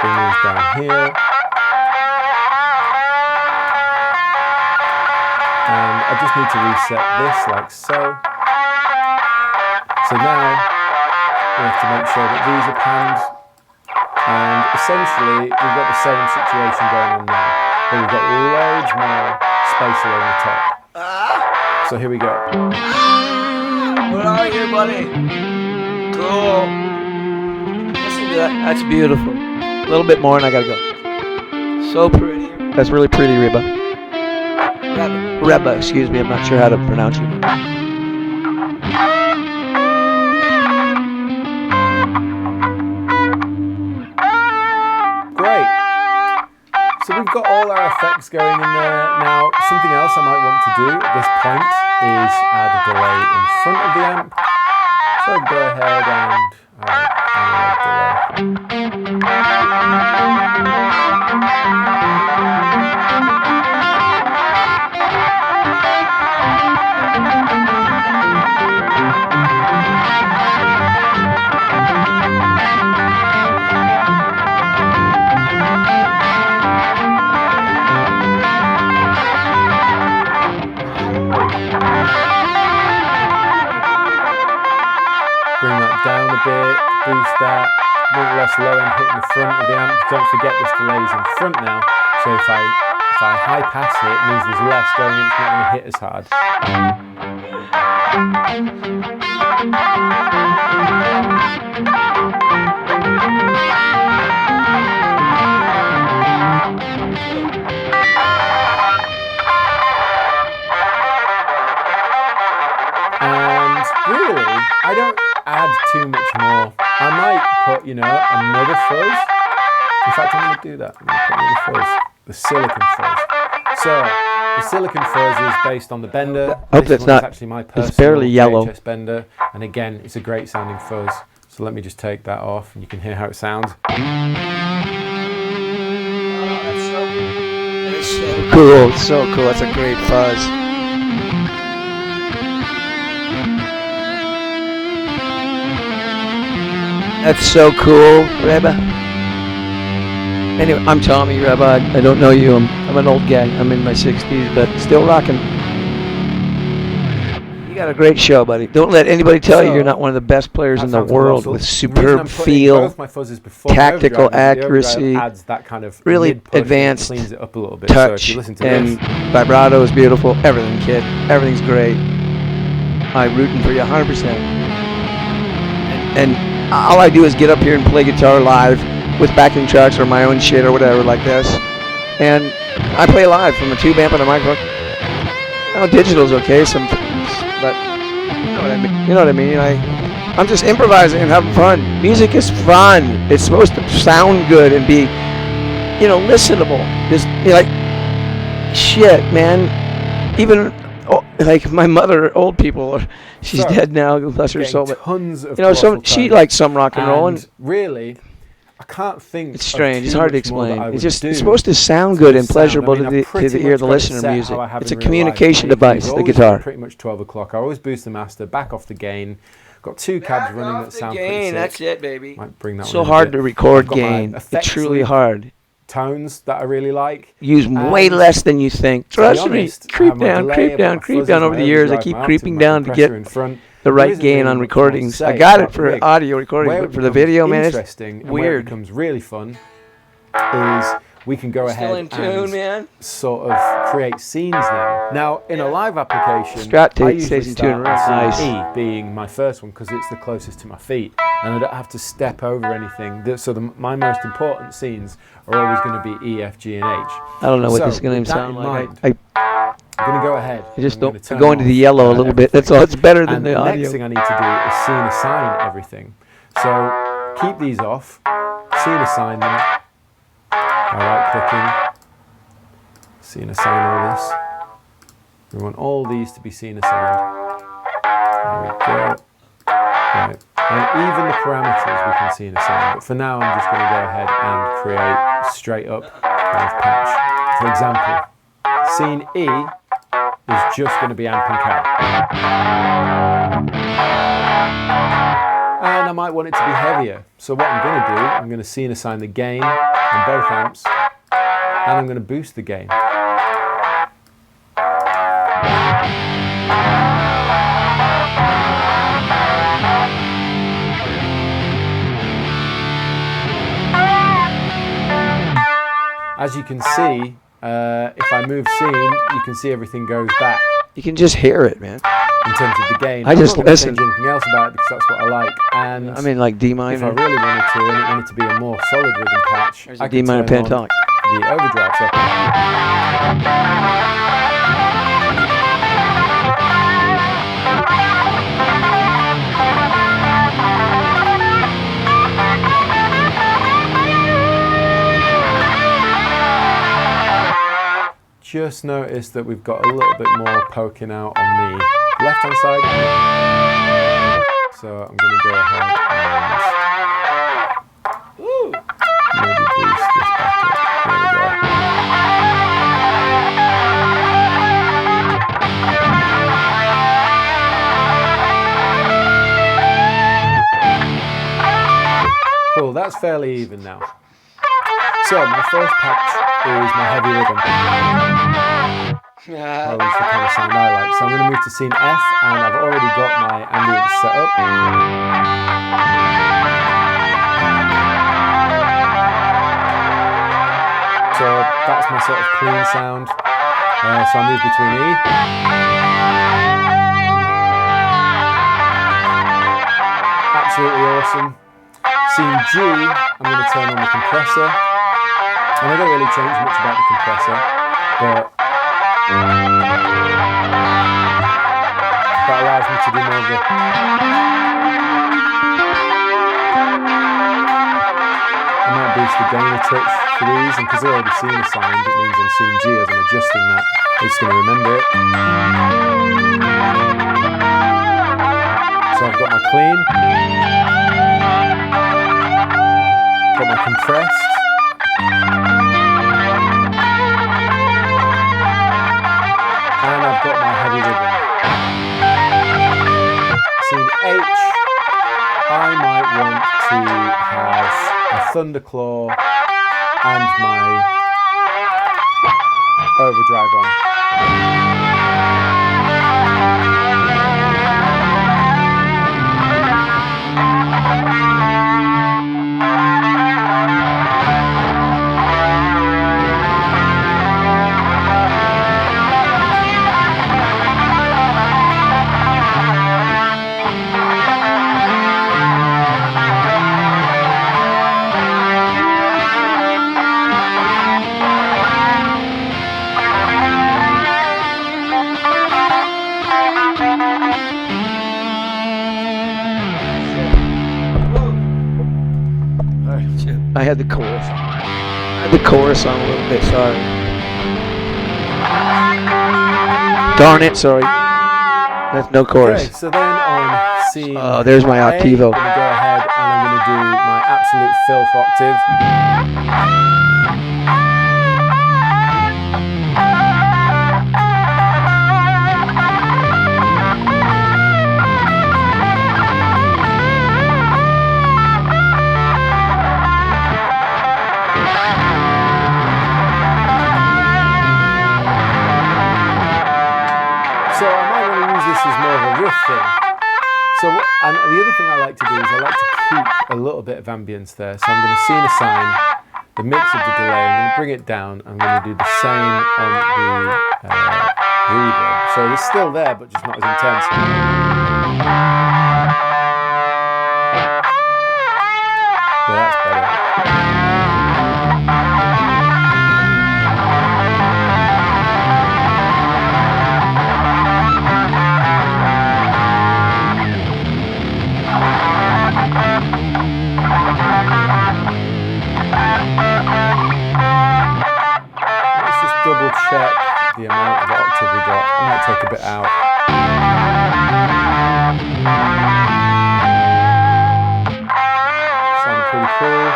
Bring these down here. And I just need to reset this like so. So now we have to make sure that these are panned. And essentially we've got the same situation going on now. But we've got loads more space along the top. So here we go. Where are you, buddy? Cool. Listen to that. That's beautiful. A little bit more and I gotta go. So pretty. That's really pretty, Reba. Reba, excuse me. I'm not sure how to pronounce it. Great. So we've got all our effects going in there. Now, something else I might want to do at this point is add a delay in front of the amp. So I'd go ahead and analog delay. Bring that down a bit, boost that, more or less low end hit in the front of the amp. Don't forget this delay is in front now, so if I high pass it means there's less going in, it's not going to hit as hard. And really, I don't add too much more. I might put, another fuzz. In fact, I'm going to do that. I'm going to put another fuzz. The silicon fuzz. So, the silicon fuzz is based on the Bender. I hope that's not, actually my personal it's barely yellow. VHS Bender. And again, it's a great sounding fuzz. So let me just take that off and you can hear how it sounds. It's so cool. It's so cool. That's a great fuzz. That's so cool, Reba. Anyway, I'm Tommy, Reba. I don't know you. I'm an old guy. I'm in my 60s, but still rocking. You got a great show, buddy. Don't let anybody tell you you're not one of the best players in the world with superb feel, tactical accuracy, adds that kind of really advanced cleans it up a little bit. touch, so and vibrato is beautiful. Everything, kid. Everything's great. I'm rooting for you 100%. And all I do is get up here and play guitar live with backing tracks or my own shit or whatever like this. And I play live from a tube amp and a microphone. Digital's okay, but you know what I mean. You know what I mean? I'm just improvising and having fun. Music is fun. It's supposed to sound good and be, listenable. Just like shit, man. Even like my mother, old people, she's dead now, bless her soul. But tons of she likes some rock and roll, and really, I can't think. It's strange. It's hard to explain. It's supposed to sound good and pleasurable to the ear of the listener. Music. It's a communication device. The guitar. Pretty much 12 o'clock. I always boost the master, back off the gain. Got two cabs running that sound pretty sick. That's it, baby. Might bring that so hard to record gain. It's truly hard. Tones that I really like. Use way less than you think. Trust me. Creep down over the years. I keep creeping down to get the right gain on recordings. I got it for audio recording, but for the video, man, it's weird. Where it becomes really fun is we can go ahead and sort of create scenes now. Now, in a live application, I usually start with scene E being my first one because it's the closest to my feet, and I don't have to step over anything. So my most important scenes are always going to be E, F, G, and H. I don't know what this is going to sound like. I'm going to go ahead. I just don't go into the yellow a little bit. That's all. It's better than the audio. The next thing I need to do is scene assign everything. So keep these off, scene assign them. By right-clicking, scene assign all this. We want all these to be scene assigned. There we go. Right. And even the parameters we can scene assign. But for now, I'm just going to go ahead and create straight up kind of patch. For example, scene E is just going to be amp and carry. And I might want it to be heavier. So what I'm going to do, I'm going to scene assign the gain on both amps, and I'm going to boost the gain. As you can see, if I move scene, you can see everything goes back. You can just hear it, man. In terms of the gain. I just listen. I'm not going to change anything else about it because that's what I like. And I mean, like D minor. if I really wanted to, and it wanted to be a more solid rhythm patch, There's I a D could minor turn on pentatonic. the overdrive. So just notice that we've got a little bit more poking out on the left hand side. So I'm going to go ahead and maybe boost this back up. There we go. Cool, that's fairly even now. So my first patch is my heavy rhythm. Well, at least the kind of sound I like. So I'm going to move to scene F, and I've already got my ambience set up. So that's my sort of clean sound. So I move between E. Absolutely awesome. Scene G, I'm going to turn on the compressor. And I don't really change much about the compressor, but that allows me to do more of the... I might boost the gain a touch for these, and because I've already seen a sound, it means on scene G, as I'm adjusting that, it's going to remember it. So I've got my clean, got my compressed, and I've got my heavy rhythm. Scene H, I might want to have a thunderclaw and my overdrive on. I had the chorus. I had the chorus on a little bit, sorry. Darn it, sorry. That's no chorus. Okay, so then on scene Oh, there's my A, octavo. I'm going to go ahead and I'm going to do my absolute filth octave. So I might want to use this as more of a riff thing. So, and the other thing I like to do is I like to keep a little bit of ambience there. So I'm going to scene assign the mix of the delay. I'm going to bring it down. I'm going to do the same on the reverb. So it's still there, but just not as intense. Yeah, that's better. Let's just double check the amount of octave we got. I might take a bit out. Sound pretty cool.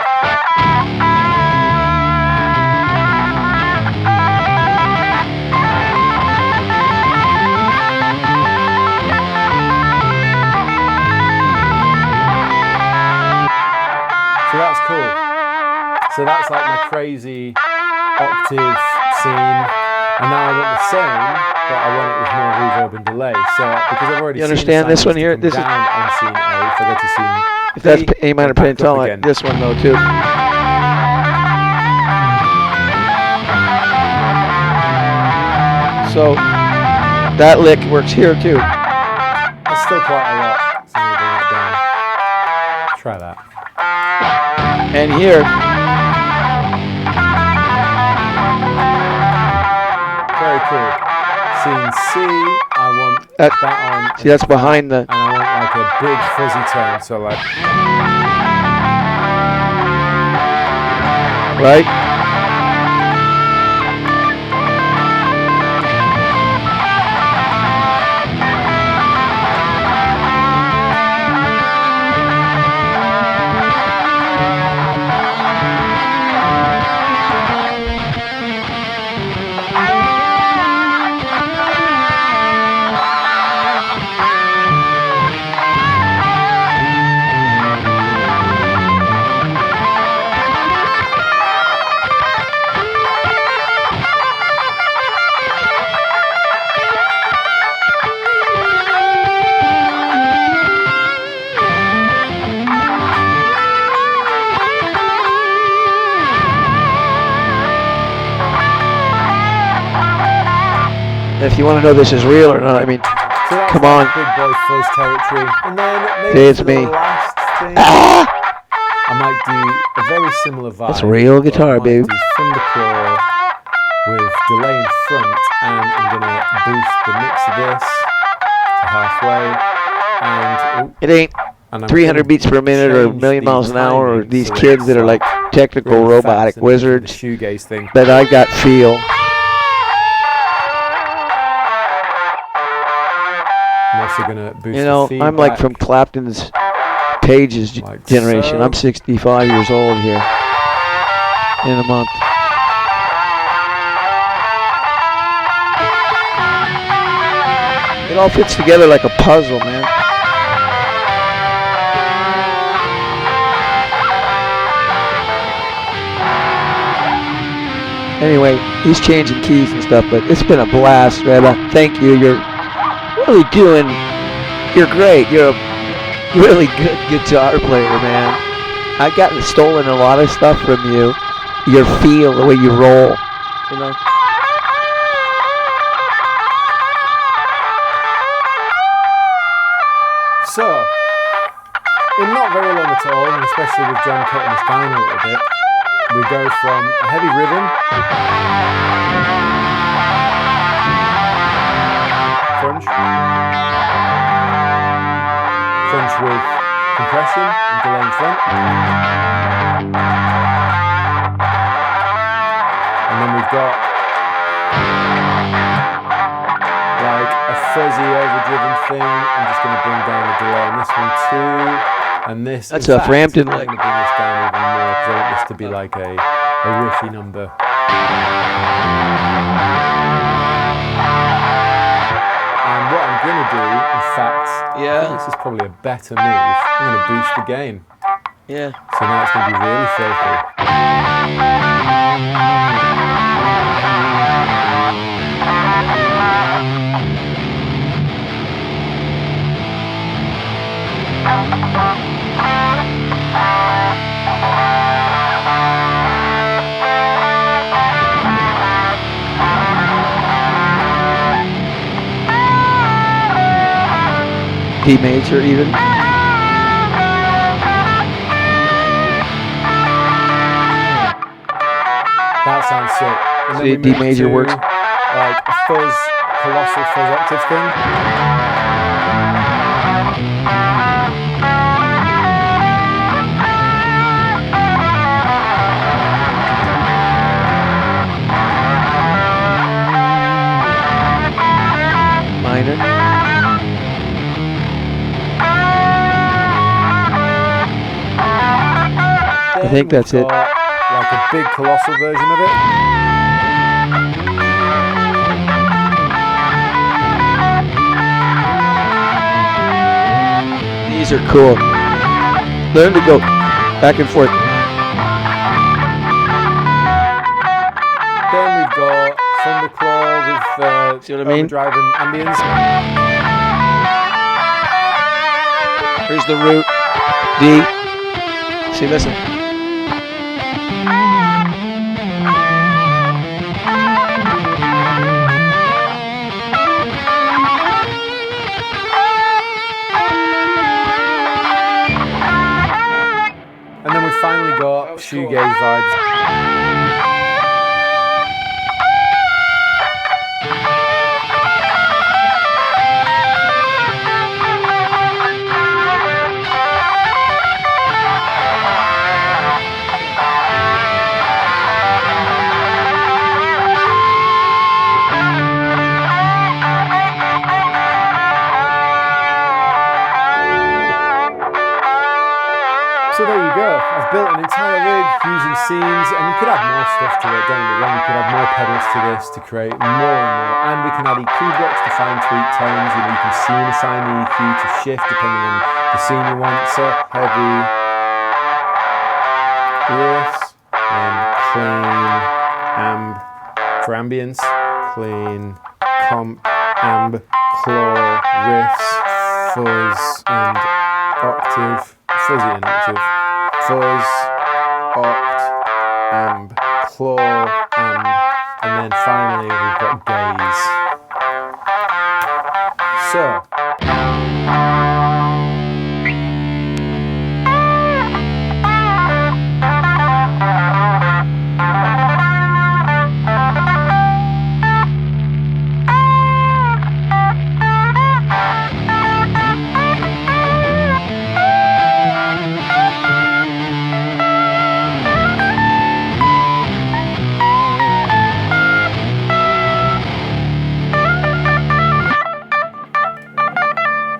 So that's like my crazy octave scene. And now I want the same, but I want it with more reverb and delay. So because I've already You understand seen this one here? This is down on scene A. If I go to scene if that's B, A minor back up pentatonic. again. This one though too. So that lick works here too. That's still quite a lot. So I'm gonna bring that down. Try that. And here, Very cool. Scene C, I want That- that on. see that's behind the. And I want like a big fuzzy tone, so like. Right? If you want to know this is real or not, I mean, So that's come like on. big boy fuzz territory. And then maybe Hey, it's for the me. last thing, Ah! I might do a very similar vibe. That's real but guitar, I might babe. do Thunderclaw with delay in front, and I'm gonna boost the mix of this to halfway, and It ain't and I'm 300 gonna beats per minute or a change million the miles an hour or timing these so kids it's that are like technical really fast robotic and making the wizards, shoegaze thing. but I got feel. I'm also gonna boost You know, the I'm like feedback. from Clapton's Page's Like generation. so. I'm 65 years old here in a month. It all fits together like a puzzle, man. Anyway, he's changing keys and stuff, but it's been a blast, Rabea. Thank you. You're really doing. You're great. You're a really good guitar player, man. I've gotten stolen a lot of stuff from you. Your feel, the way you roll, you know. So, in not very long at all, and especially with John cutting this down a little bit, we go from a heavy rhythm, crunch with compression and delay in front, and then we've got like a fuzzy overdriven thing. I'm just going to bring down the delay on this one too, and this. That's in a fact, Frampton I'm lick. going to bring this down even more because I want this to be like a riffy number. And what I'm going to do, in fact, I think this is probably a better move. I'm going to boost the gain. Yeah. So now it's going to be really filthy. D major even. That sounds sick. And See, then D we move major to, works. like a fuzz, colossal fuzz octave thing. Minor. I think that's it. Like a big colossal version of it. These are cool. Learn to go back and forth. See what I mean? overdrive and ambience. Here's the root D. See, listen. And then we finally got shoegaze vibes. So there you go. I've built an entire rig using scenes, and you could add more stuff to it, don't get me wrong. You could add more pedals to this to create more and more. And we can add EQ blocks to fine tweak tones. You know, you can scene assign the EQ to shift depending on the scene you want. So heavy, riffs, and clean, amp for ambience, clean, comp, amp, claw, riffs, fuzz, and octave. Fuzzy and octave, fuzz, oct, amp, claw, amp, and then finally we've got gaze. So,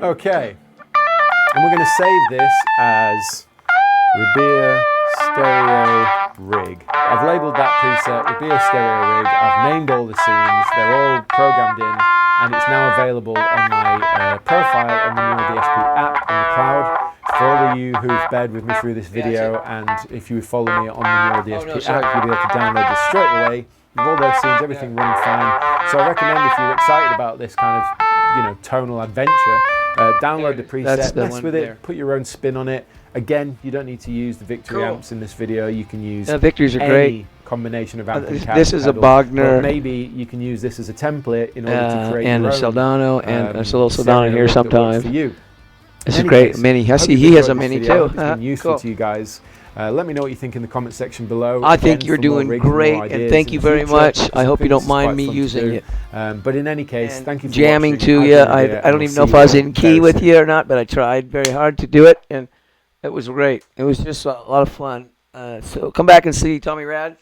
okay, and we're going to save this as Rabea Stereo Rig. I've labelled that preset Rabea Stereo Rig. I've named all the scenes. They're all programmed in, and it's now available on my profile on the new DSP app on the cloud. For all of you who've bared with me through this video, and if you follow me on the new DSP app, you'll be able to download this straight away. With all those scenes, everything running fine. So I recommend, if you're excited about this kind of, you know, tonal adventure, download the preset, mess with it, put your own spin on it. Again, you don't need to use the Victory amps in this video. You can use Victories are any great combination of amp and This is pedal, a Bogner. Maybe you can use this as a template in order to create and your a own, Soldano, and there's a little Soldano here sometime. For you. This is great. Mini. I see he has a mini too. It's been useful to you guys. Let me know what you think in the comment section below. I think you're doing great, and thank you very much. I hope you don't mind me using it. But in any case, thank you for jamming watching. to you. I don't even know if I was in key with you or not, but I tried very hard to do it, and it was great. It was just a lot of fun. So come back and see Tommy Rad.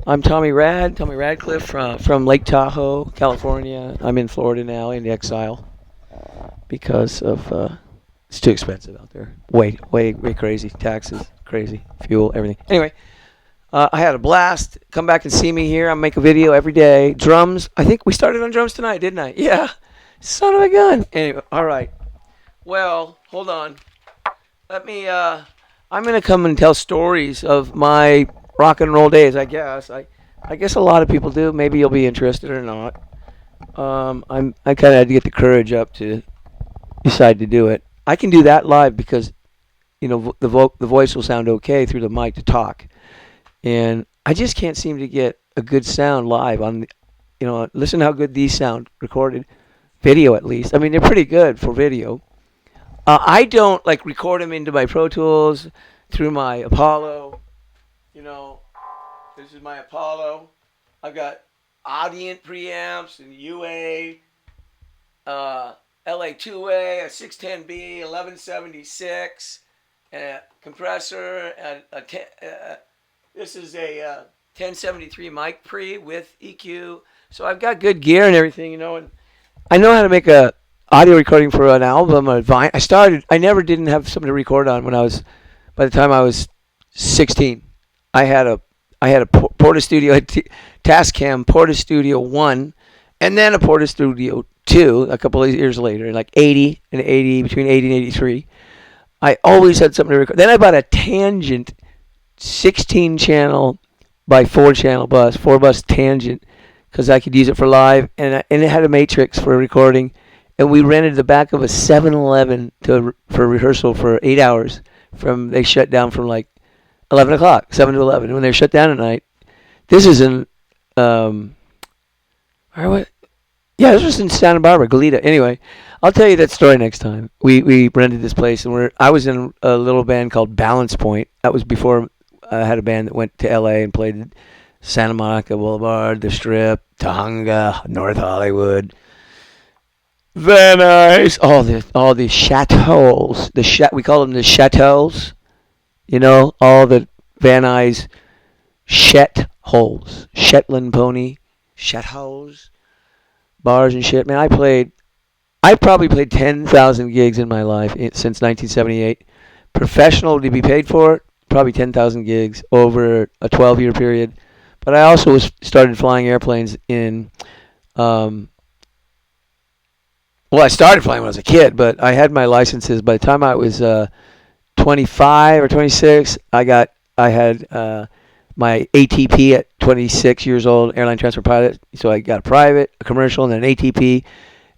I'm Tommy Radcliffe from Lake Tahoe, California. I'm in Florida now in exile because of it's too expensive out there. Way crazy. Taxes, crazy. Fuel, everything. Anyway, I had a blast. Come back and see me here. I make a video every day. Drums. I think we started on drums tonight, didn't I? Yeah. Son of a gun. Anyway, all right. Well, hold on. Let me, I'm going to come and tell stories of my rock and roll days, I guess. I guess a lot of people do. Maybe you'll be interested or not. I kind of had to get the courage up to decide to do it. I can do that live because, you know, the voice will sound okay through the mic to talk. And I just can't seem to get a good sound live on, you know, listen how good these sound recorded. Video, at least. I mean, they're pretty good for video. I don't, like, record them into my Pro Tools through my Apollo. You know, this is my Apollo. I've got Audient preamps and UA, LA2A, a 610B, 1176, and a compressor, and this is a 1073 mic pre with EQ. So I've got good gear and everything, you know, and I know how to make a audio recording for an album or Vine. I never didn't have something to record on by the time I was 16. I had a Porta Studio, Tascam Porta Studio 1, and then a Porta Studio 2 a couple of years later, like between 80 and 83. I always had something to record. Then I bought a Tangent 16 channel by 4 channel bus, 4 bus Tangent, because I could use it for live, and it had a matrix for recording, and we rented the back of a 7-Eleven for rehearsal for 8 hours. They shut down from like 11 o'clock, 7 to 11. When they shut down at night, this is in, this was in Santa Barbara, Goleta. Anyway, I'll tell you that story next time. We rented this place, and I was in a little band called Balance Point. That was before I had a band that went to L.A. and played Santa Monica Boulevard, the Strip, Tahunga, North Hollywood, Van Nuys, all the chateaus. We call them the chateaus. You know, all the Van Nuys holes, Shetland pony, chateaus, bars and shit. Man, I've probably played 10,000 gigs in my life since 1978. Professional to be paid for, probably 10,000 gigs over a 12-year period. But I also started flying airplanes in, I started flying when I was a kid, but I had my licenses. By the time I was 25 or 26, I had my ATP at 26 years old, airline transfer pilot. So I got a private, a commercial, and then an ATP.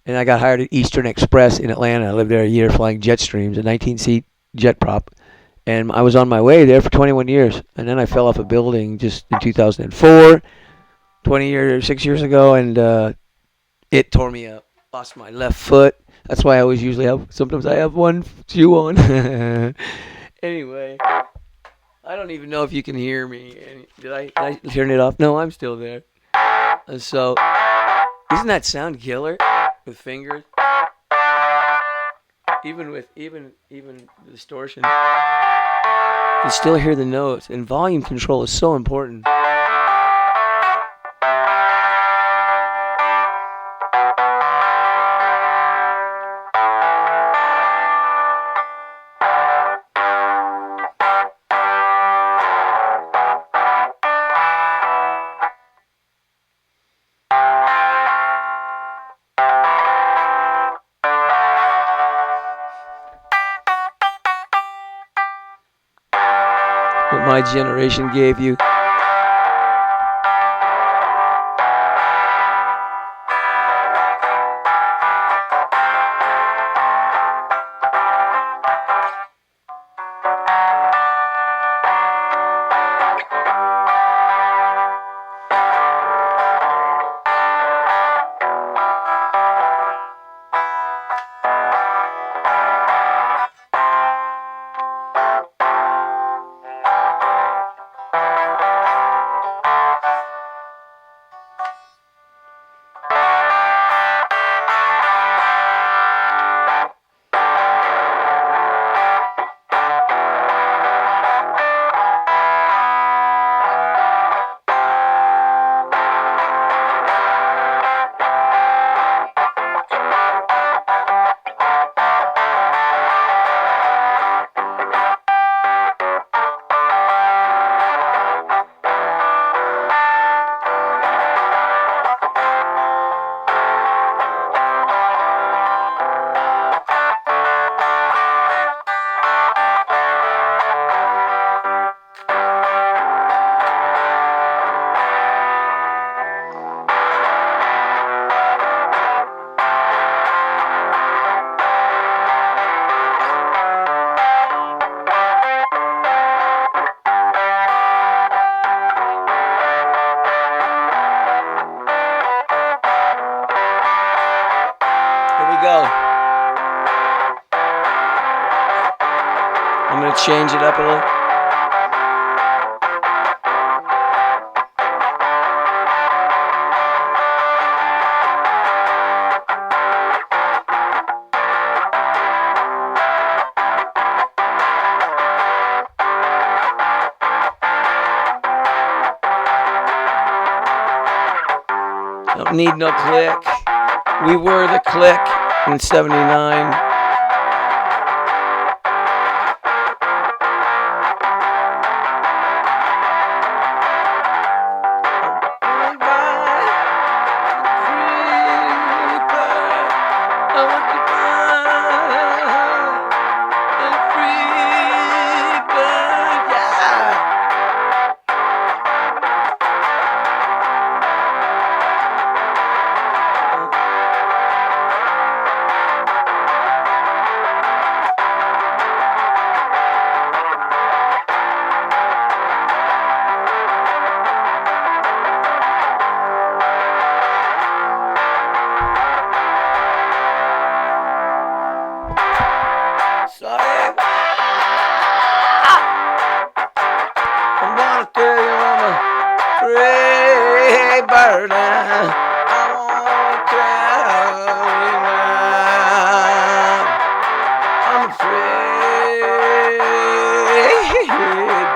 And I got hired at Eastern Express in Atlanta. I lived there a year flying Jetstreams, a 19-seat jet prop. And I was on my way there for 21 years. And then I fell off a building just in 2004, 6 years ago, and it tore me up. Lost my left foot. That's why sometimes I have one shoe on. Anyway, I don't even know if you can hear me. Did I turn it off? No, I'm still there. So, isn't that sound killer? With fingers, even with distortion, you can still hear the notes. And volume control is so important. What my generation gave you. I'm going to change it up a little. Don't need no click. We were the click in 79. bird. I want to tell you now. I'm a free bird.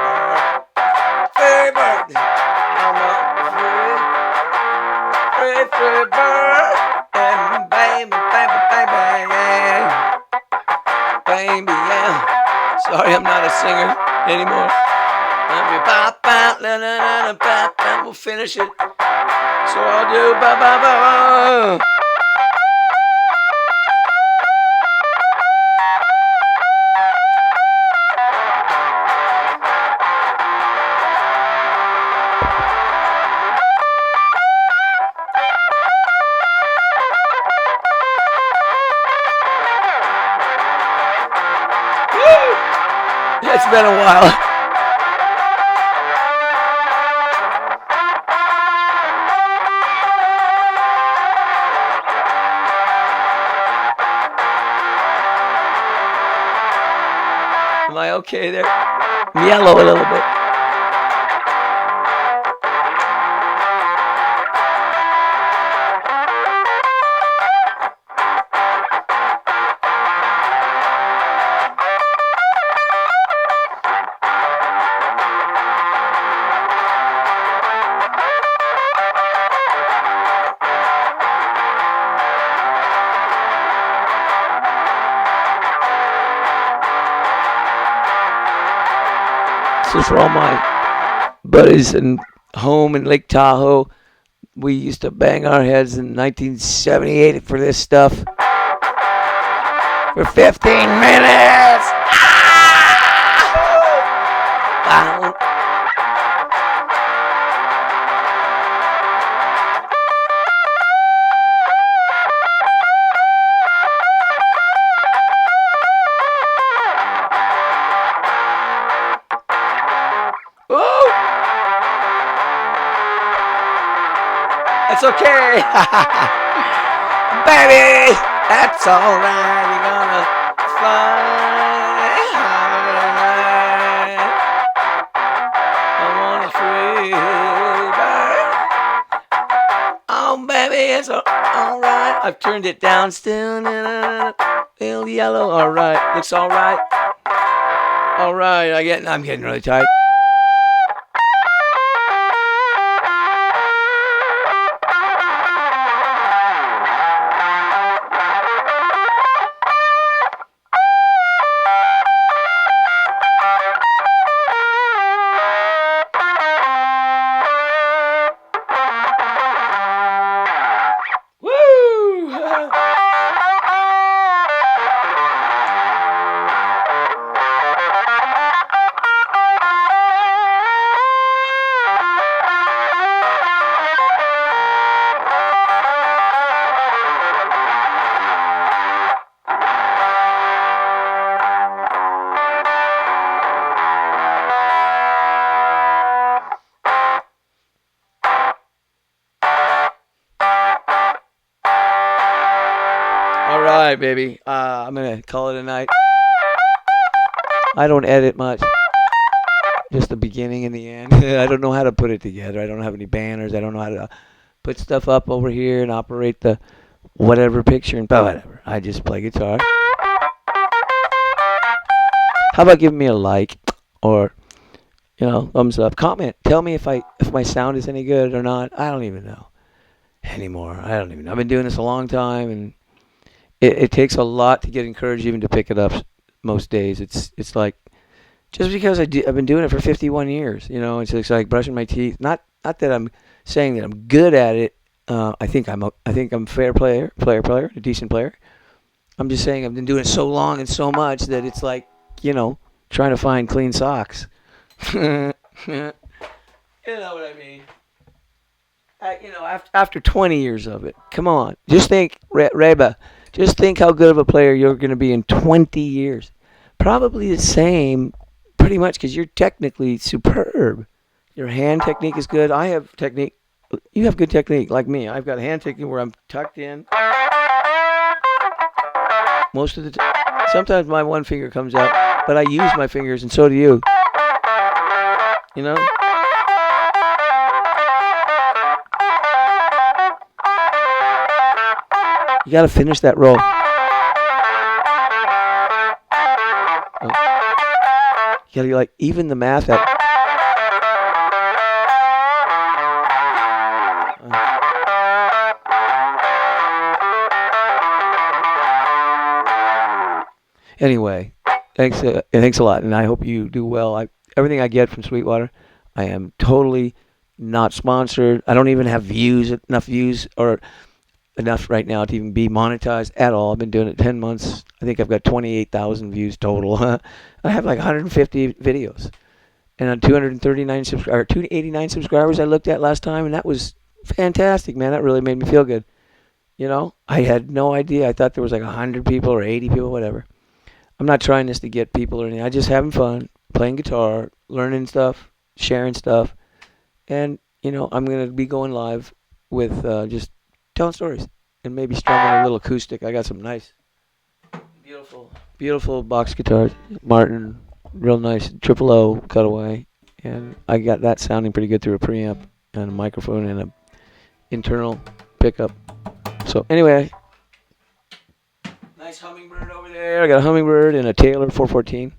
Free bird. I'm a free bird. And baby, yeah. Sorry, I'm not a singer anymore. We'll finish it. So I'll do ba ba ba. It's been a while. Am I okay there? I'm yellow a little bit. This is for all my buddies and home in Lake Tahoe. We used to bang our heads in 1978 for this stuff for 15 minutes. Ah! It's okay. Baby, that's alright. You're gonna fly high. I want a free bird. Oh, baby, it's alright. I've turned it down still. Little yellow. Alright. Looks alright. Alright. I'm getting really tired. Alright, baby. I'm going to call it a night. I don't edit much. Just the beginning and the end. I don't know how to put it together. I don't have any banners. I don't know how to put stuff up over here and operate the whatever picture and whatever. I just play guitar. How about giving me a like or, thumbs up. Comment. Tell me if my sound is any good or not. I don't even know anymore. I don't even know. I've been doing this a long time, and it takes a lot to get encouraged even to pick it up most days. It's like, just because I've been doing it for 51 years, it's just like brushing my teeth. Not that I'm saying that I'm good at it. I think I'm a fair player, a decent player. I'm just saying I've been doing it so long and so much that it's like, trying to find clean socks. You know what I mean? After 20 years of it, come on. Just think, Rabea, just think how good of a player you're going to be in 20 years. Probably the same, pretty much, because you're technically superb. Your hand technique is good. I have technique. You have good technique, like me. I've got hand technique where I'm tucked in. Most of the time. Sometimes my one finger comes out, but I use my fingers, and so do you. You got to finish that roll. You got to like even the math at. Anyway, thanks a lot, and I hope you do well. Everything I get from Sweetwater, I am totally not sponsored. I don't even have enough views, or enough right now to even be monetized at all. I've been doing it 10 months. I think I've got 28,000 views total. I have like 150 videos, and on 289 subscribers I looked at last time, and that was fantastic, man. That really made me feel good. You know, I had no idea. I thought there was like 100 people or 80 people, whatever. I'm not trying this to get people or anything. I just having fun, playing guitar, learning stuff, sharing stuff. And, you know, I'm going to be going live with just telling stories and maybe strumming a little acoustic. I got some nice, beautiful box guitars. Martin, real nice, triple O cutaway. And I got that sounding pretty good through a preamp and a microphone and an internal pickup. So anyway, nice hummingbird over there. I got a hummingbird and a Taylor 414.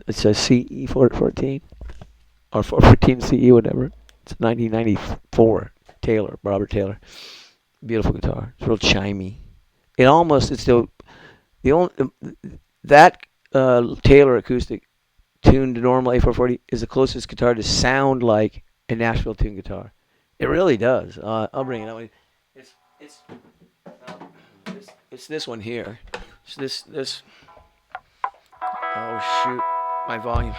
It's a CE 414 or 414 CE, whatever. It's a 1994 Taylor, Robert Taylor. Beautiful guitar. It's real chimey. That Taylor acoustic tuned to normal A440 is the closest guitar to sound like a Nashville tuned guitar. It really does. I'll bring it up. It's this one here. It's this. Oh shoot, my volume.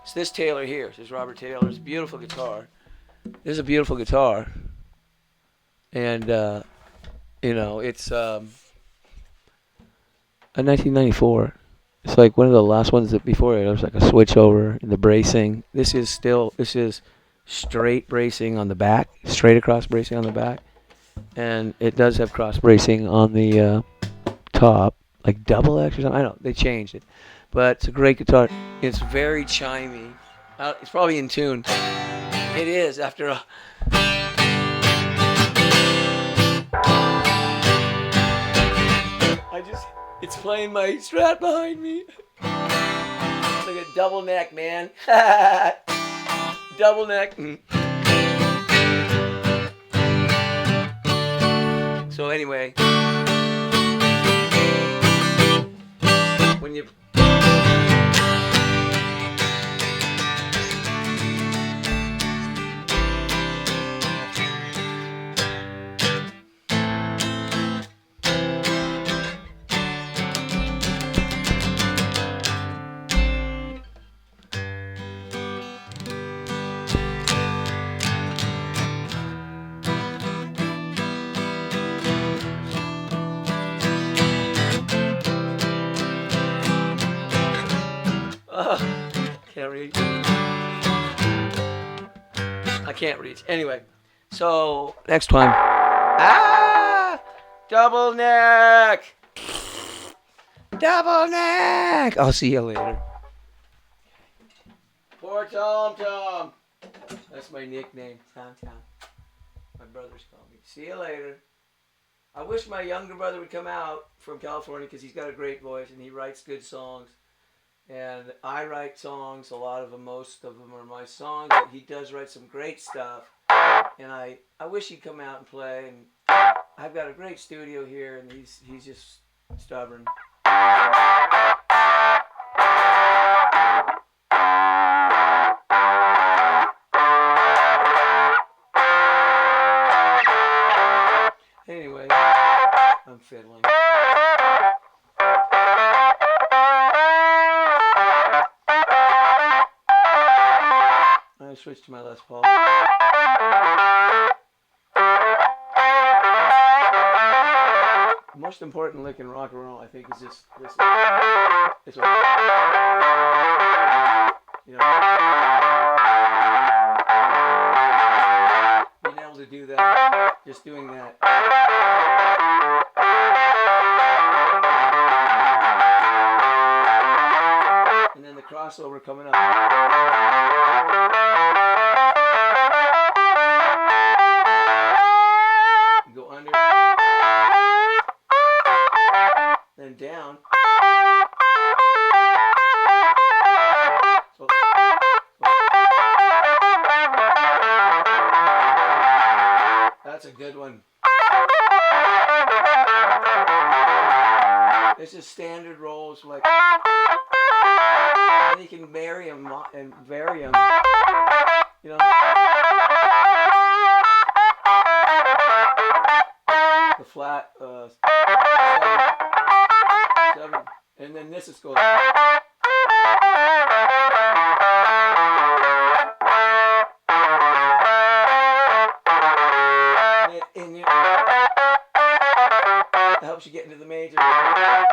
It's this Taylor here. It's Robert Taylor. It's a beautiful guitar. This is a beautiful guitar, and you know, it's a 1994. It's like one of the last ones that before it was like a switch over in the bracing. This is straight bracing on the back, straight across bracing on the back. And it does have cross bracing on the top, like double X or something. I don't know. They changed it. But it's a great guitar. It's very chimey. It's probably in tune. It is after a... It's playing my Strat behind me. It's like a double neck, man. Double neck. So anyway, when you... Can't reach. I can't reach. Anyway, so next time. Double neck. Double neck. I'll see you later. Poor Tom Tom. That's my nickname, Tom Tom. My brothers call me. See you later. I wish my younger brother would come out from California because he's got a great voice and he writes good songs. And I write songs, most of them are my songs, but he does write some great stuff. And I wish he'd come out and play. And I've got a great studio here, and he's just stubborn. Anyway, I'm fiddling. I switched to my Les Paul. The most important lick in rock and roll, I think, is this one. You know, being able to do that, just doing that. And then the crossover coming up. Go under. good one. This is standard rolls, like, and you can vary them and vary them, you know. The flat, 7, and then this is goes. And it helps you get into the major. I'll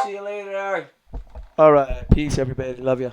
see you later. All right. Peace, everybody. Love you.